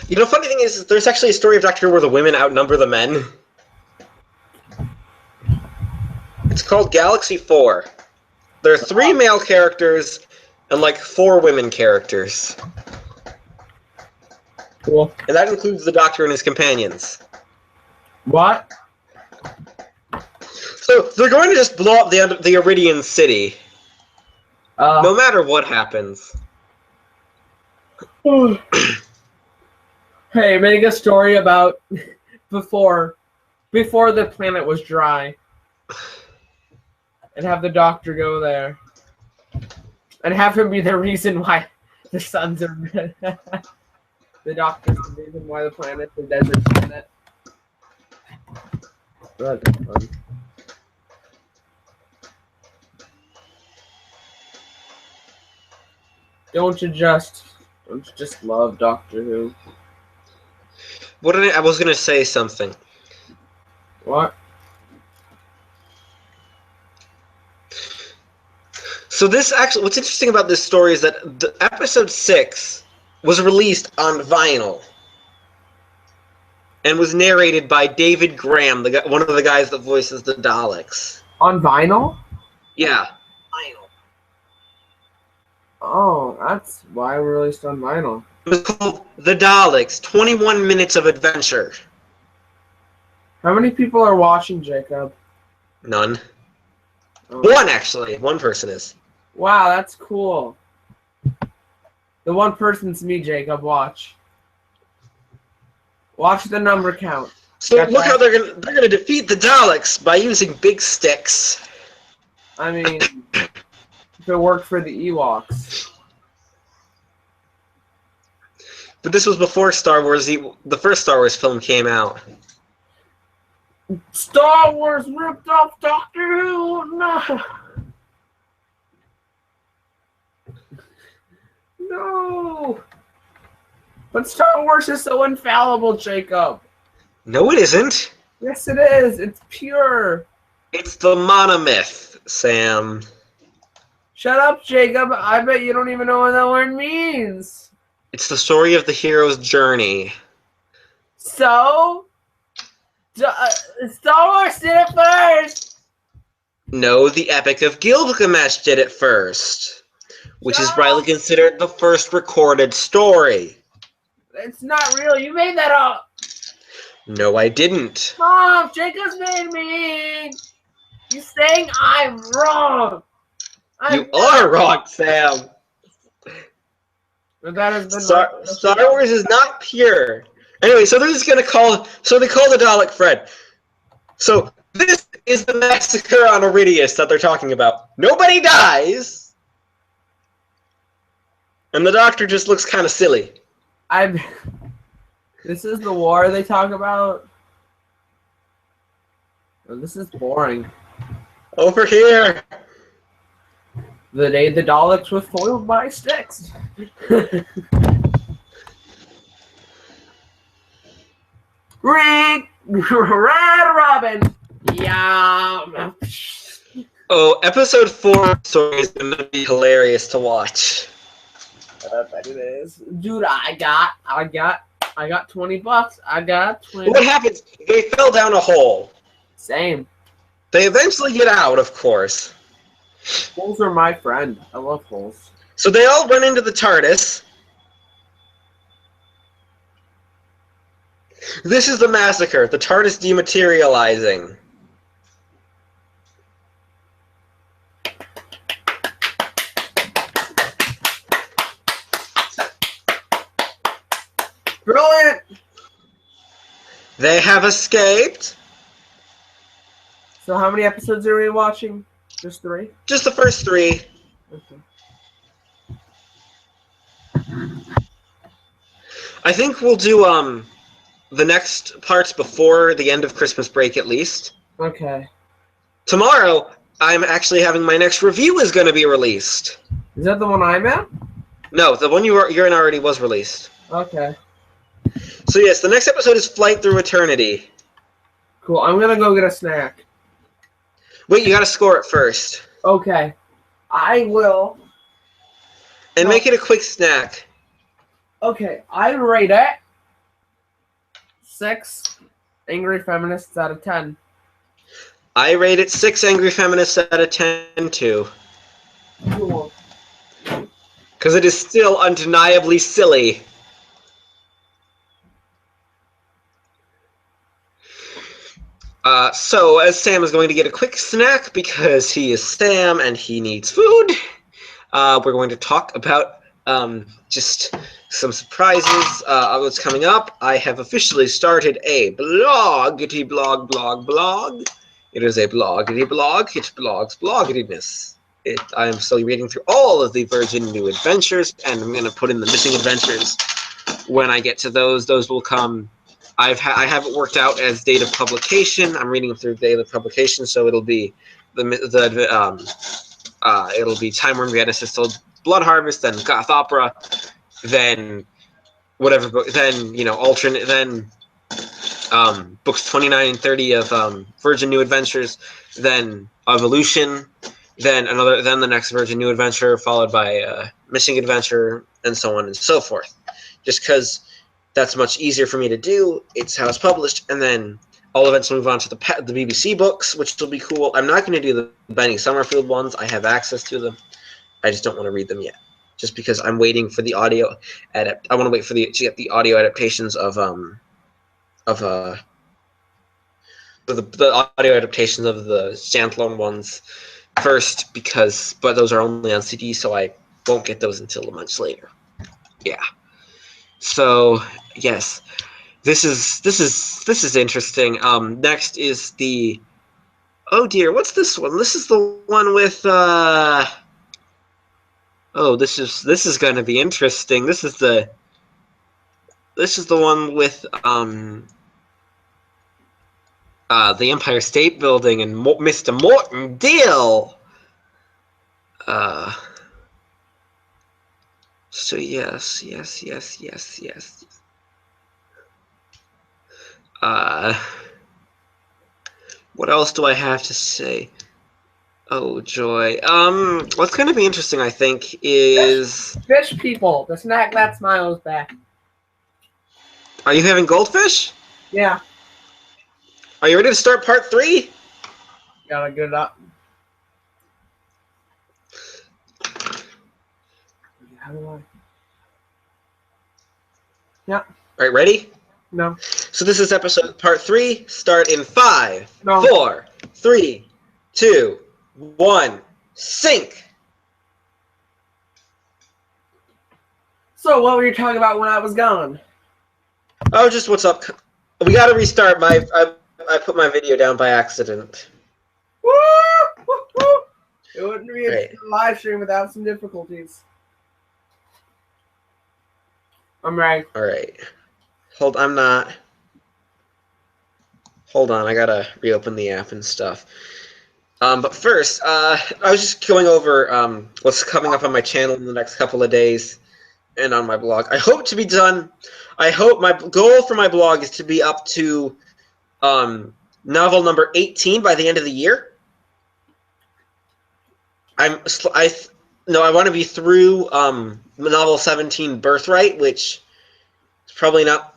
You know, funny thing is, there's actually a story of Doctor Who where the women outnumber the men. It's called Galaxy 4. There are 3 male characters and like 4 women characters. Cool. And that includes the Doctor and his companions. What? So they're going to just blow up the Iridian city, no matter what happens. Hey, make a story about before the planet was dry. And have the Doctor go there. And have him be the reason why the suns are red. The Doctor's the reason why the planet's a desert planet. That'd be fun. Don't you just love Doctor Who? What did I was gonna say something. What? So this actually, what's interesting about this story is that the episode 6 was released on vinyl and was narrated by David Graham, one of the guys that voices the Daleks. On vinyl? Yeah. Vinyl. Oh, that's why we released on vinyl. It was called The Daleks, 21 Minutes of Adventure. How many people are watching, Jacob? None. Oh. 1, actually. 1 person is. Wow, that's cool. The 1 person's me, Jacob. Watch. Watch the number count. So Gotcha. look how they're gonna defeat the Daleks by using big sticks. I mean, if it worked for the Ewoks. But this was before Star Wars. The first Star Wars film came out. Star Wars ripped off Doctor Who. No. No. But Star Wars is so infallible, Jacob. No, it isn't. Yes, it is. It's pure. It's the monomyth, Sam. Shut up, Jacob. I bet you don't even know what that word means. It's the story of the hero's journey. So? Star Wars did it first! No, the Epic of Gilgamesh did it first, which is rightly considered the first recorded story. It's not real. You made that up. No, I didn't. Mom, Jacob's made me. You're saying I'm wrong. You are wrong, Sam. But that has been Star Wars is not pure. Anyway, so they're just gonna call. So they call the Dalek Fred. So this is the massacre on Iridius that they're talking about. Nobody dies, and the Doctor just looks kind of silly. This is the war they talk about. Oh, this is boring. Over here. The day the Daleks were foiled by sticks. Red Robin. Yeah. Oh, episode 4 story is gonna be hilarious to watch. I bet it is. Dude, I got $20. I got 20. What happens? They fell down a hole. Same. They eventually get out, of course. Holes are my friend. I love holes. So they all run into the TARDIS. This is the massacre. The TARDIS dematerializing. Brilliant! They have escaped. So how many episodes are we watching? Just 3? Just the first 3. Okay. I think we'll do the next parts before the end of Christmas break at least. Okay. Tomorrow, I'm actually having my next review is going to be released. Is that the one I'm at? No, the one you're in already was released. Okay. So yes, the next episode is Flight Through Eternity. Cool. I'm gonna go get a snack. Wait, you got to score it first. Okay. I will. And make it a quick snack. Okay, I rate it 6 angry feminists out of 10. I rate it 6 angry feminists out of 10 too. Cool. Because it is still undeniably silly. So, as Sam is going to get a quick snack because he is Sam and he needs food, we're going to talk about just some surprises of what's coming up. I have officially started a bloggity blog. It is a bloggity blog. It blogs bloggitiness. I am still reading through all of the Virgin New Adventures, and I'm going to put in the missing adventures when I get to those. Those will come. I have it worked out as date of publication. I'm reading through date of publication, so it'll be it'll be Time Worm Genesis till Blood Harvest, then Goth Opera, then whatever book, then alternate, then books 29 and 30 of Virgin New Adventures, then Evolution, then the next Virgin New Adventure, followed by Missing Adventure, and so on and so forth. Just because that's much easier for me to do. It's how it's published, and then I'll eventually move on to the BBC books, which will be cool. I'm not going to do the Benny Summerfield ones. I have access to them. I just don't want to read them yet, just because I'm waiting for the audio I want to wait for to get the audio adaptations of the audio adaptations of the standalone ones first, but those are only on CD, so I won't get those until a month later. Yeah. So yes, this is interesting. Next is the, oh dear, what's this one? This is the one with oh, this is going to be interesting. This is the one with the Empire State Building and Mr. Morton Deal. So yes. What else do I have to say? Oh joy. What's going to be interesting, I think, is Fish people. The snack that smiles back. Are you having goldfish? Yeah. Are you ready to start part 3? Gotta get it up. How do I? Yeah. All right, ready? No. So this is episode part 3. Start in 5, No. 4, 3, 2, 1. Sync. So what were you talking about when I was gone? Oh, just what's up? We got to restart. I put my video down by accident. Woo! Woo! Woo! It wouldn't be a Right. live stream without some difficulties. I'm ready. All right. Hold on, I gotta reopen the app and stuff. But first, I was just going over what's coming up on my channel in the next couple of days and on my blog. I hope to be done. I hope my goal for my blog is to be up to novel number 18 by the end of the year. I want to be through novel 17, Birthright, which is probably not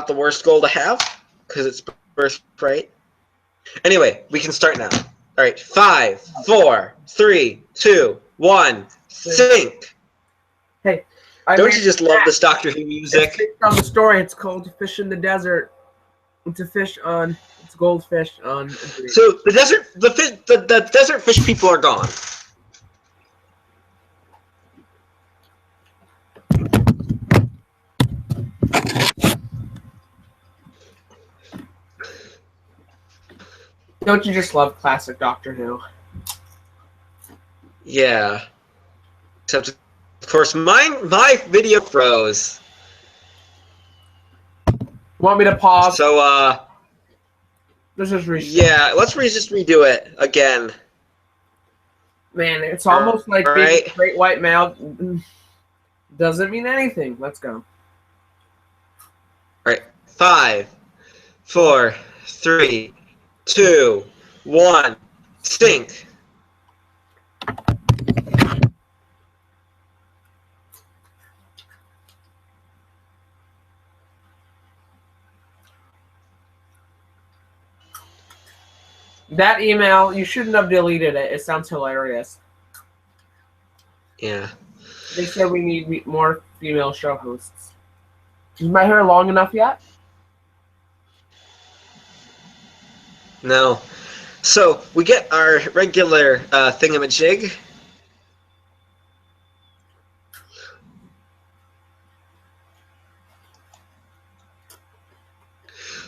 the worst goal to have because it's Birthright. Anyway, we can start now. All right, 5, 4, 3, 2, 1, sync. Hey, Don't you just love this Doctor Who music? It's based on the story. It's called Fish in the Desert. It's a fish on. It's a goldfish on a dream. So the desert fish people are gone. Don't you just love classic Doctor Who? Yeah. Except, of course, my video froze. Want me to pause? So, Let's just restart. yeah, let's just redo it again. Man, it's almost like being Alright. a great white male doesn't mean anything. Let's go. Alright. 5, 4, 3, 2, 1. Sync. That email, you shouldn't have deleted it. It sounds hilarious. Yeah. They said we need more female show hosts. Is my hair long enough yet? No. So, we get our regular thingamajig.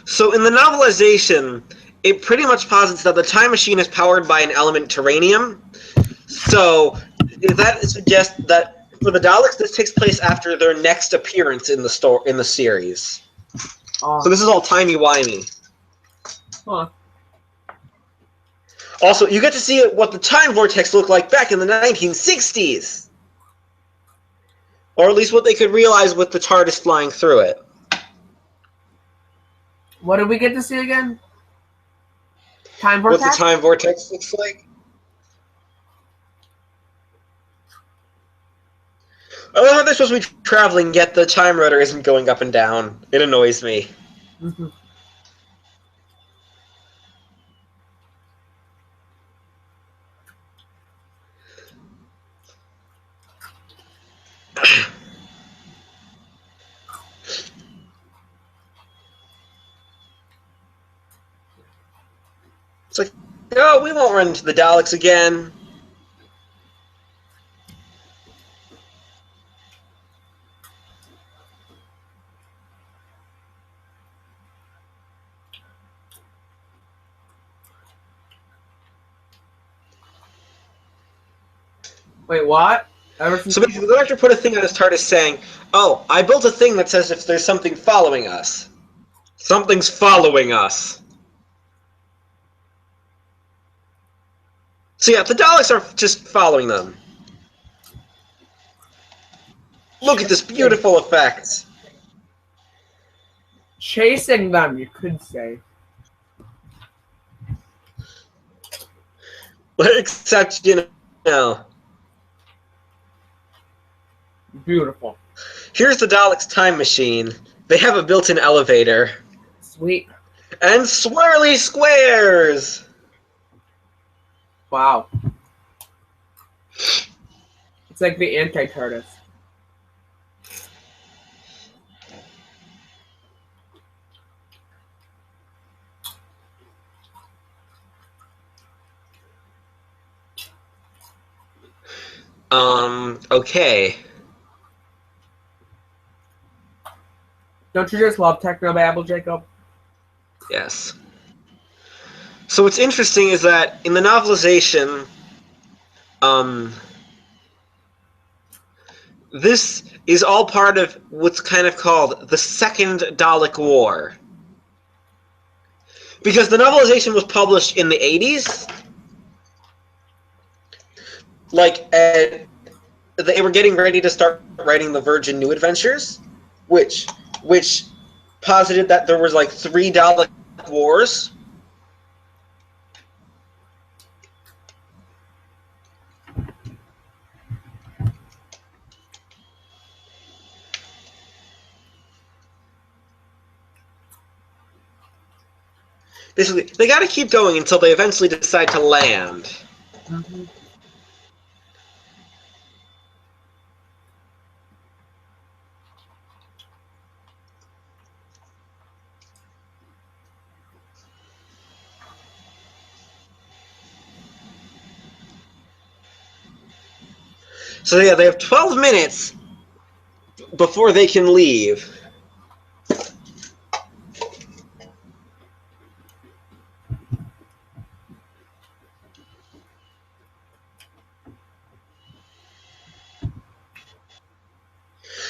So, in the novelization, it pretty much posits that the time machine is powered by an element terranium. So, that suggests that for the Daleks, this takes place after their next appearance in the series. So this is all timey-wimey. Huh. Also, you get to see what the time vortex looked like back in the 1960s. Or at least what they could realize with the TARDIS flying through it. What did we get to see again? Time What vortex? the time vortex looks like. I love how they're supposed to be traveling, yet the time rotor isn't going up and down. It annoys me. Mm-hmm. It's like, no, we won't run into the Daleks again. Wait, what? So basically, the Doctor put a thing on his TARDIS saying, "Oh, I built a thing that says if there's something following us. Something's following us." So yeah, the Daleks are just following them. Look at this beautiful effect. Chasing them, you could say. Except, you know, Beautiful. here's the Daleks' time machine. They have a built-in elevator. Sweet. And swirly squares! Wow. It's like the anti-TARDIS. Okay. Don't you just love technobabble, Jacob? Yes. So what's interesting is that in the novelization, this is all part of what's kind of called the Second Dalek War. Because the novelization was published in the 80s. Like, they were getting ready to start writing the Virgin New Adventures, which posited that there was like 3 Dalek Wars. Basically, they got to keep going until they eventually decide to land. Mm-hmm. So yeah, they have 12 minutes before they can leave.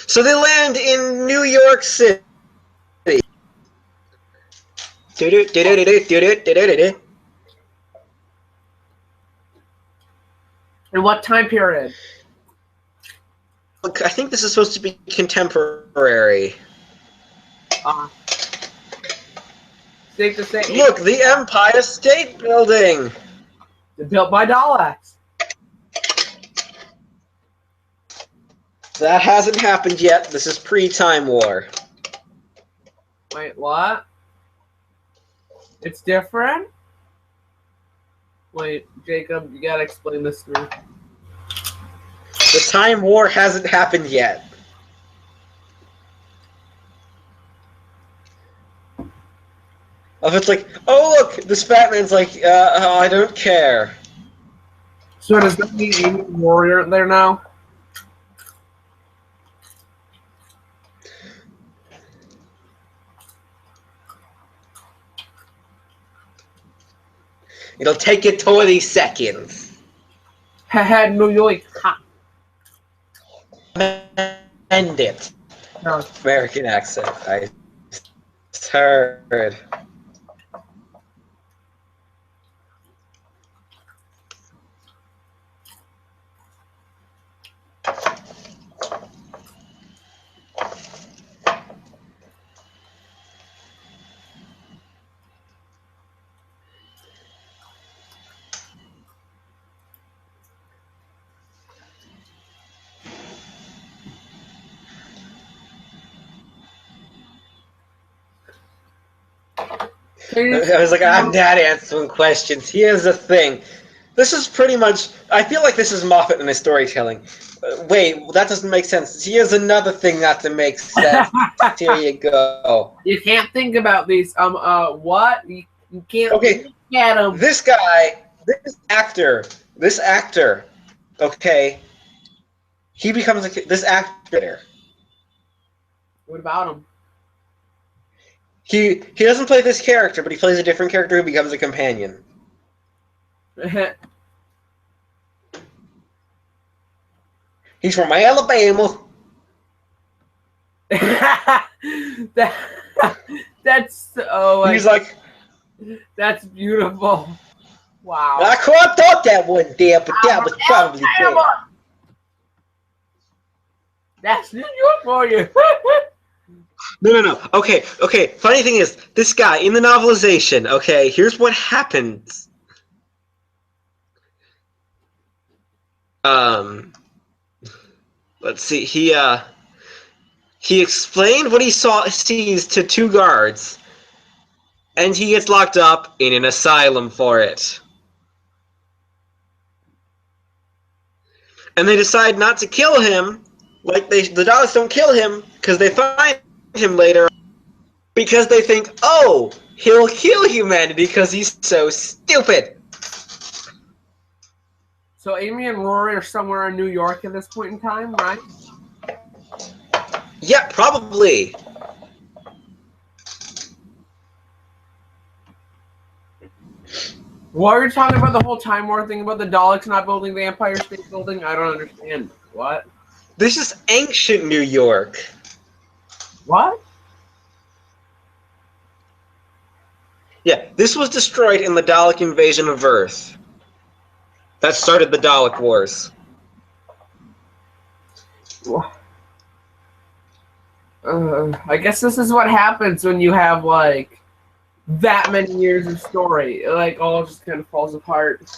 So they land in New York City. In what time period? Look, I think this is supposed to be contemporary. Safe to say. Look, the Empire State Building. Built by Daleks. That hasn't happened yet. This is pre-Time War. Wait, what? It's different? Wait, Jacob, you gotta explain this to me. The Time War hasn't happened yet. If it's like, oh look, this fat man's like, oh, I don't care. So does that mean Amy Warrior there now? It'll take you 20 seconds. Haha, New York. Ha. End it. No. American accent. I heard. I was like, I'm not answering questions. Here's the thing. This is pretty much... I feel like this is Moffat in his storytelling. Wait, that doesn't make sense. Here's another thing not to make sense. Here you go. You can't think about these. What? You can't Okay, look at them. this guy, this actor, okay, he becomes this actor. What about him? He doesn't play this character, but he plays a different character who becomes a companion. He's from Alabama. That's so. He's like, that's beautiful. Wow. I thought that one there, but that was probably good. That's New York for you. No. Okay. Funny thing is, this guy in the novelization. Okay, here's what happens. Let's see. He explained what he sees to two guards, and he gets locked up in an asylum for it. And they decide not to kill him. Like the Daleks don't kill him because they find him later because they think, oh, he'll kill humanity because he's so stupid. So Amy and Rory are somewhere in New York at this point in time, right? Yeah, probably. What are you talking about the whole Time War thing about the Daleks not building the Empire State Building? I don't understand. What? This is ancient New York. What? Yeah, this was destroyed in the Dalek invasion of Earth. That started the Dalek Wars. I guess this is what happens when you have, like, that many years of story. Like, all just kind of falls apart.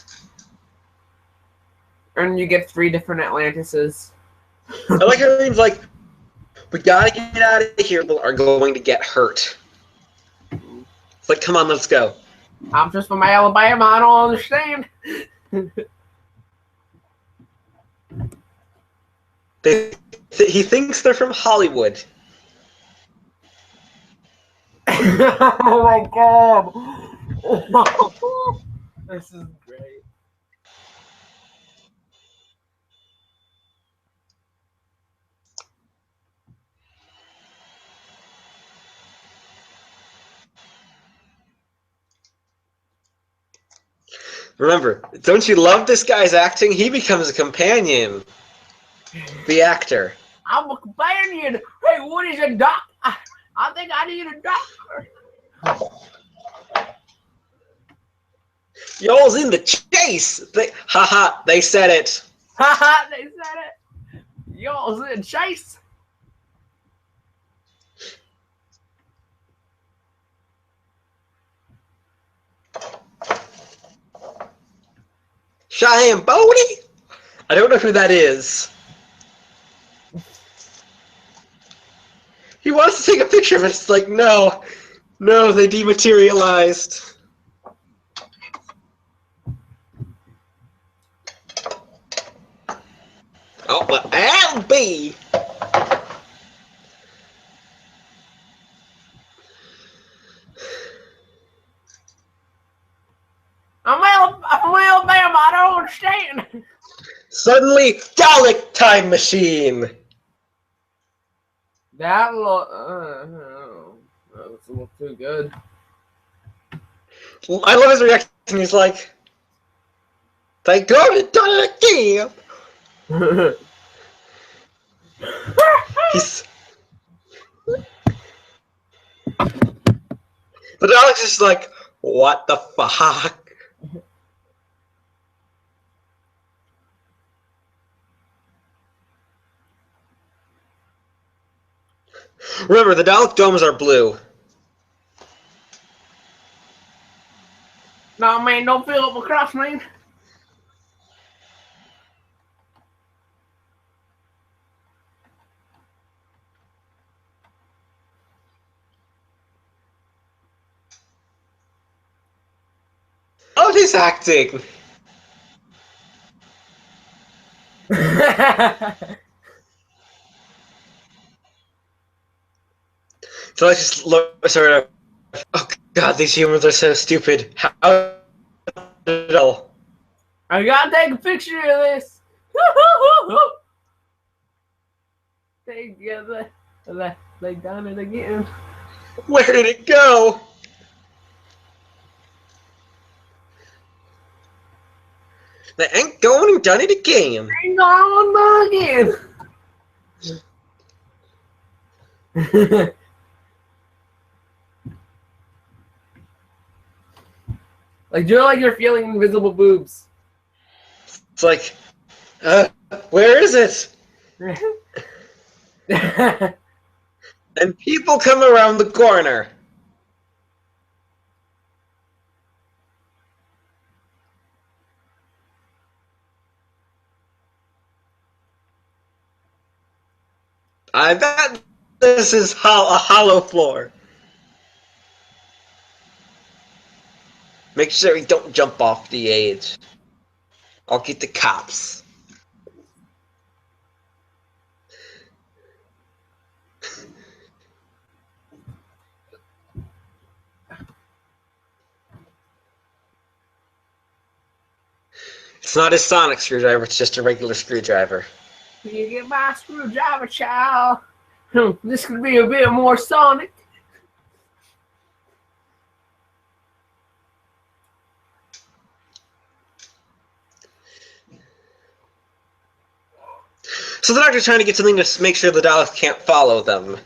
And you get 3 different Atlantises. I like how he's like, we gotta get out of here, people are going to get hurt. It's like, come on, let's go. I'm just from Alabama, I don't understand. He thinks they're from Hollywood. Oh my god. This is great. Remember, don't you love this guy's acting? He becomes a companion. The actor. I'm a companion. Hey, what is a doc? I think I need a doctor. Y'all's in the chase. Haha, they said it. Haha, they said it. Y'all's in chase. Cheyenne Bodie? I don't know who that is. He wants to take a picture, but it's like, no. No, they dematerialized. Oh, but LB! I'm Alabama. I don't understand. Suddenly, Dalek time machine! That look. That's a little too good. I love his reaction. He's like, thank God it done it again! He's... The Dalek's just like, what the fuck? Remember, the Dalek domes are blue. No, man, don't fill up my cross, man. Oh, this acting! So let's just look, sort of. Oh God, these humans are so stupid. How did all? I gotta take a picture of this. They done it again. Where did it go? They ain't going and done it again. Hang on again. Like you're feeling invisible boobs. It's like, where is it? And people come around the corner. I bet this is a hollow floor. Make sure you don't jump off the edge. I'll get the cops. It's not a sonic screwdriver, it's just a regular screwdriver. Can you get my screwdriver, child? This could be a bit more sonic. So the doctor's trying to get something to make sure the Daleks can't follow them.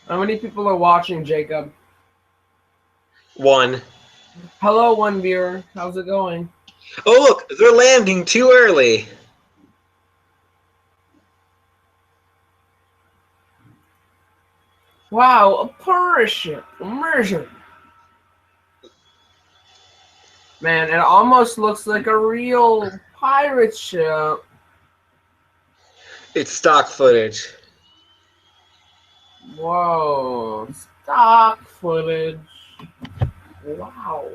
How many people are watching, Jacob? One. Hello, one viewer. How's it going? Oh look, they're landing too early. Wow, a pirate ship. Immersion. Man, it almost looks like a real pirate ship. It's stock footage. Whoa. Stock footage. Wow.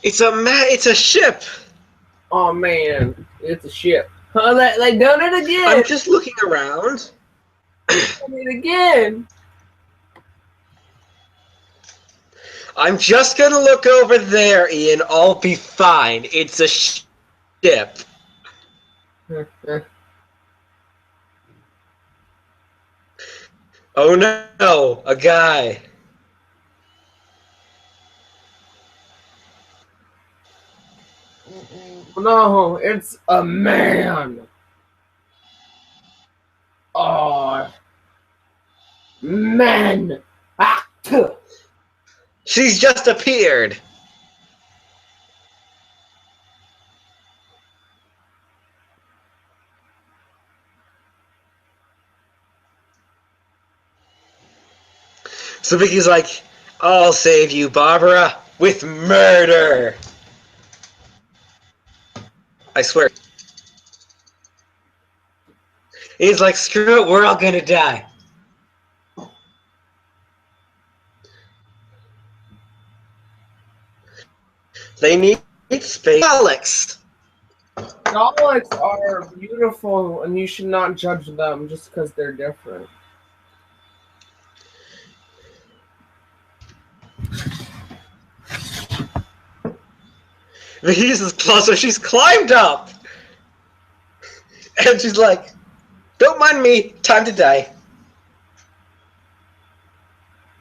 It's a ship. Oh man, it's a ship. Oh, they done it again. I'm just looking around. Done it again. I'm just gonna look over there, Ian. I'll be fine. It's a ship. Oh no, a guy. No, it's a man. Oh, men. Ah, tuh. She's just appeared. So Vicky's like, I'll save you, Barbara, with murder. I swear. He's like, screw it, we're all gonna die. They need space Daleks. Daleks are beautiful, and you should not judge them just because they're different. Vicky's is close, so she's climbed up. And she's like, don't mind me, time to die.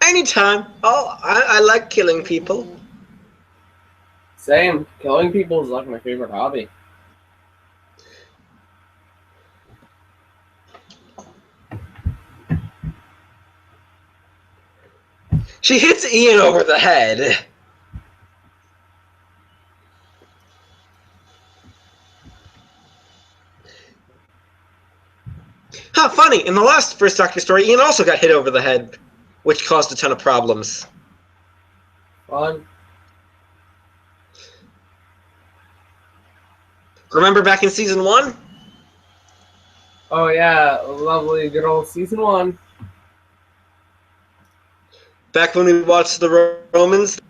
Anytime. Oh, I like killing people. Same. Killing people is like my favorite hobby. She hits Ian over the head. Huh, funny. In the last First Doctor story, Ian also got hit over the head, which caused a ton of problems. Fun. Remember back in season 1? Oh yeah, lovely, good old season 1. Back when we watched the Romans?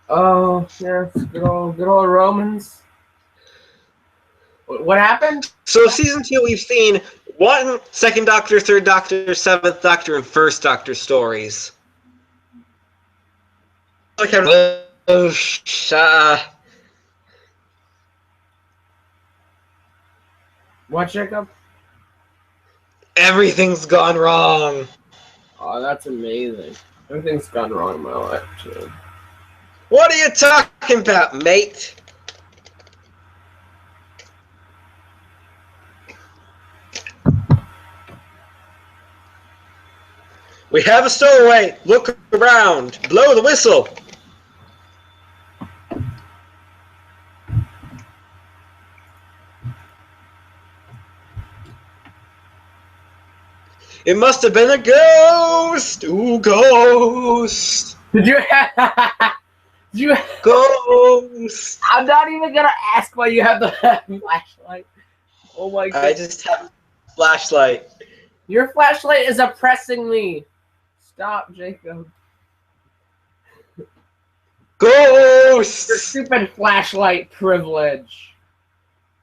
Oh yes, good old Romans. What happened? So season 2, we've seen 1 Second Doctor, Third Doctor, Seventh Doctor, and First Doctor stories. What, Jacob? Everything's gone wrong. Oh, that's amazing. Everything's gone wrong in my life too. What are you talking about, mate? We have a stowaway. Look around. Blow the whistle. It must have been a ghost. Ooh, ghost. Did you? Did you? Ghost. I'm not even gonna ask why you have the flashlight. Oh my god! I just have a flashlight. Your flashlight is oppressing me. Stop, Jacob. Ghost. Your stupid flashlight privilege.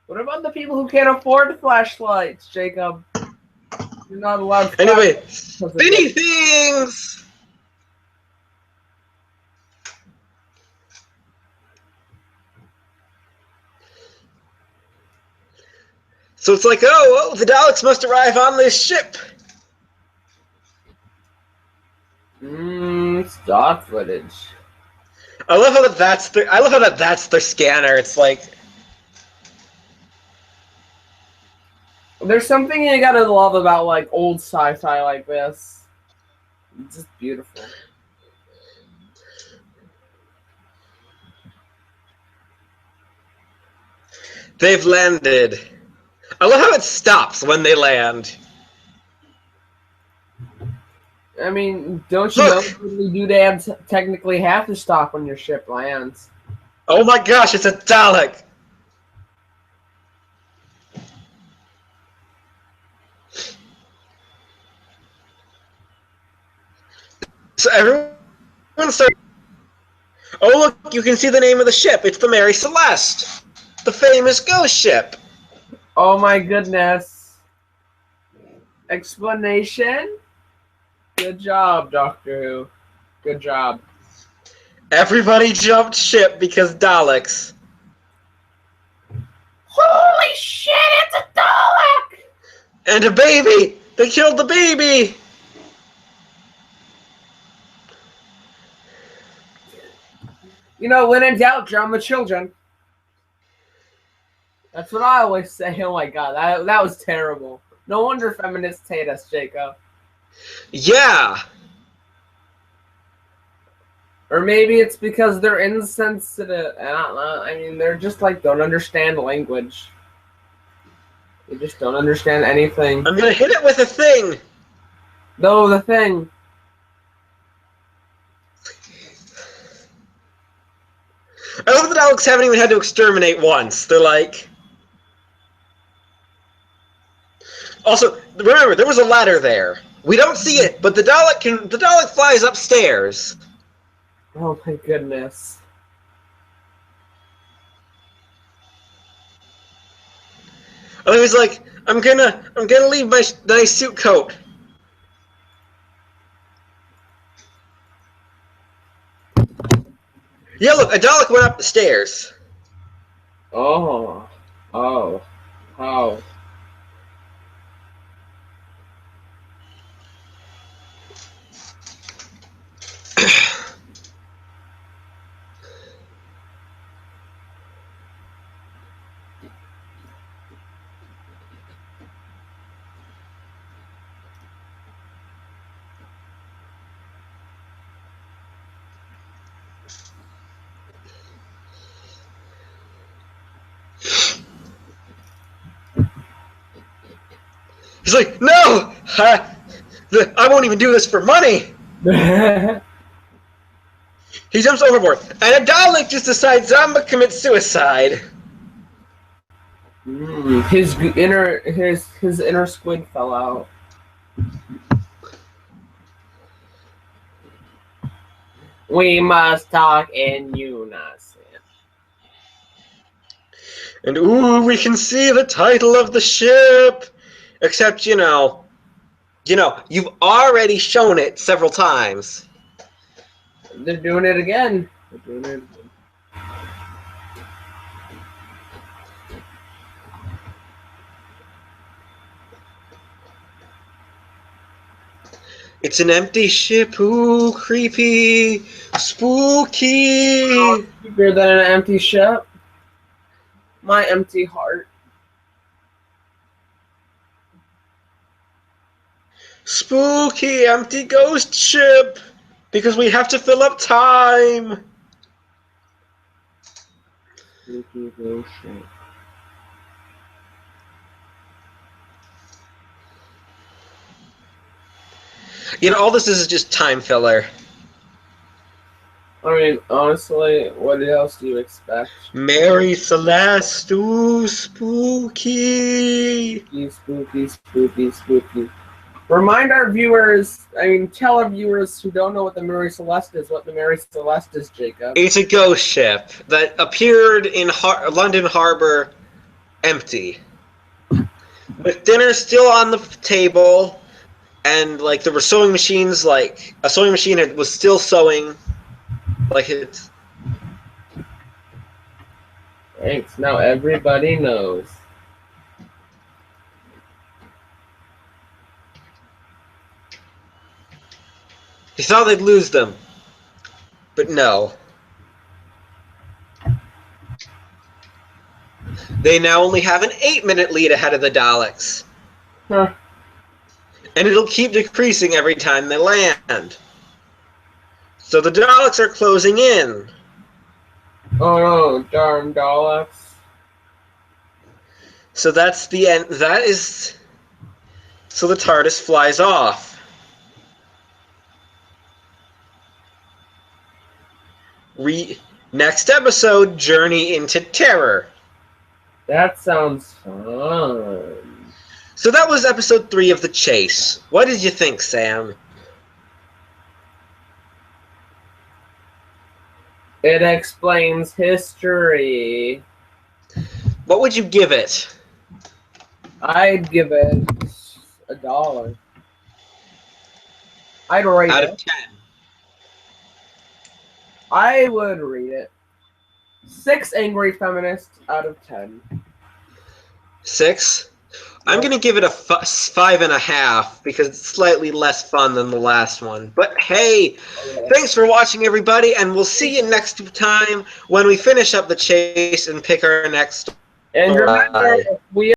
What about the people who can't afford flashlights, Jacob? You're not allowed. Anyway, spinny things. So it's like, oh, well, the Daleks must arrive on this ship. Stock footage. I love how that's their scanner. It's like, There's something you gotta love about like old sci-fi like this. It's just beautiful. they've landed. I love how it stops when they land. I mean, don't you know you do technically have to stop when your ship lands? Oh my gosh, it's a Dalek! So everyone starts. Oh, look, you can see the name of the ship. It's the Mary Celeste, the famous ghost ship. Oh my goodness. Explanation? Good job, Doctor Who. Good job. Everybody jumped ship because Daleks. Holy shit, it's a Dalek! And a baby! They killed the baby! You know, when in doubt, drown the children. That's what I always say. Oh my god, that was terrible. No wonder feminists hate us, Jacob. Yeah! Or maybe it's because they're insensitive. I don't know. I mean, they're just like don't understand language. They just don't understand anything. I'm gonna hit it with a thing! No, the thing. I love the Daleks haven't even had to exterminate once. They're like... Also, remember, there was a ladder there. We don't see it, but the Dalek flies upstairs. Oh my goodness. And he was like, I'm gonna leave my nice suit coat. Yeah, look, a Dalek went up the stairs. Oh. Oh. Oh. He's like, no! I won't even do this for money! He jumps overboard, and a Dalek just decides I'm gonna commit suicide. His inner squid fell out. We must talk in unison. And ooh, we can see the title of the ship! Except, you know, you've already shown it several times. They're doing it again. They're doing it again. It's an empty ship, ooh, creepy, spooky. Bigger than an empty ship. My empty heart. Spooky, empty ghost ship. Because we have to fill up time. Spooky ghost ship. You know, all this is just time filler. I mean, honestly, what else do you expect? Mary Celeste, ooh, spooky. Spooky, spooky, spooky. Remind our viewers, tell our viewers who don't know what the Mary Celeste is, what the Mary Celeste is, Jacob. It's a ghost ship that appeared in London Harbor empty. With dinner still on the table, and, like, there were sewing machines, like, a sewing machine was still sewing. Like, it's... Thanks, now everybody knows. He thought they'd lose them. But no. They now only have an 8-minute lead ahead of the Daleks. Huh. And it'll keep decreasing every time they land. So the Daleks are closing in. Oh no, darn Daleks. So that's the end. That is... So the TARDIS flies off. Next episode, Journey into Terror. That sounds fun. So that was episode 3 of The Chase. What did you think, Sam? It explains history. What would you give it? I'd give it $1. I'd rate Out it. of 10. I would rate it 6 angry feminists out of 10. 6? I'm going to give it a 5.5 because it's slightly less fun than the last one. But hey, thanks for watching, everybody, and we'll see you next time when we finish up the chase and pick our next And remember, story. we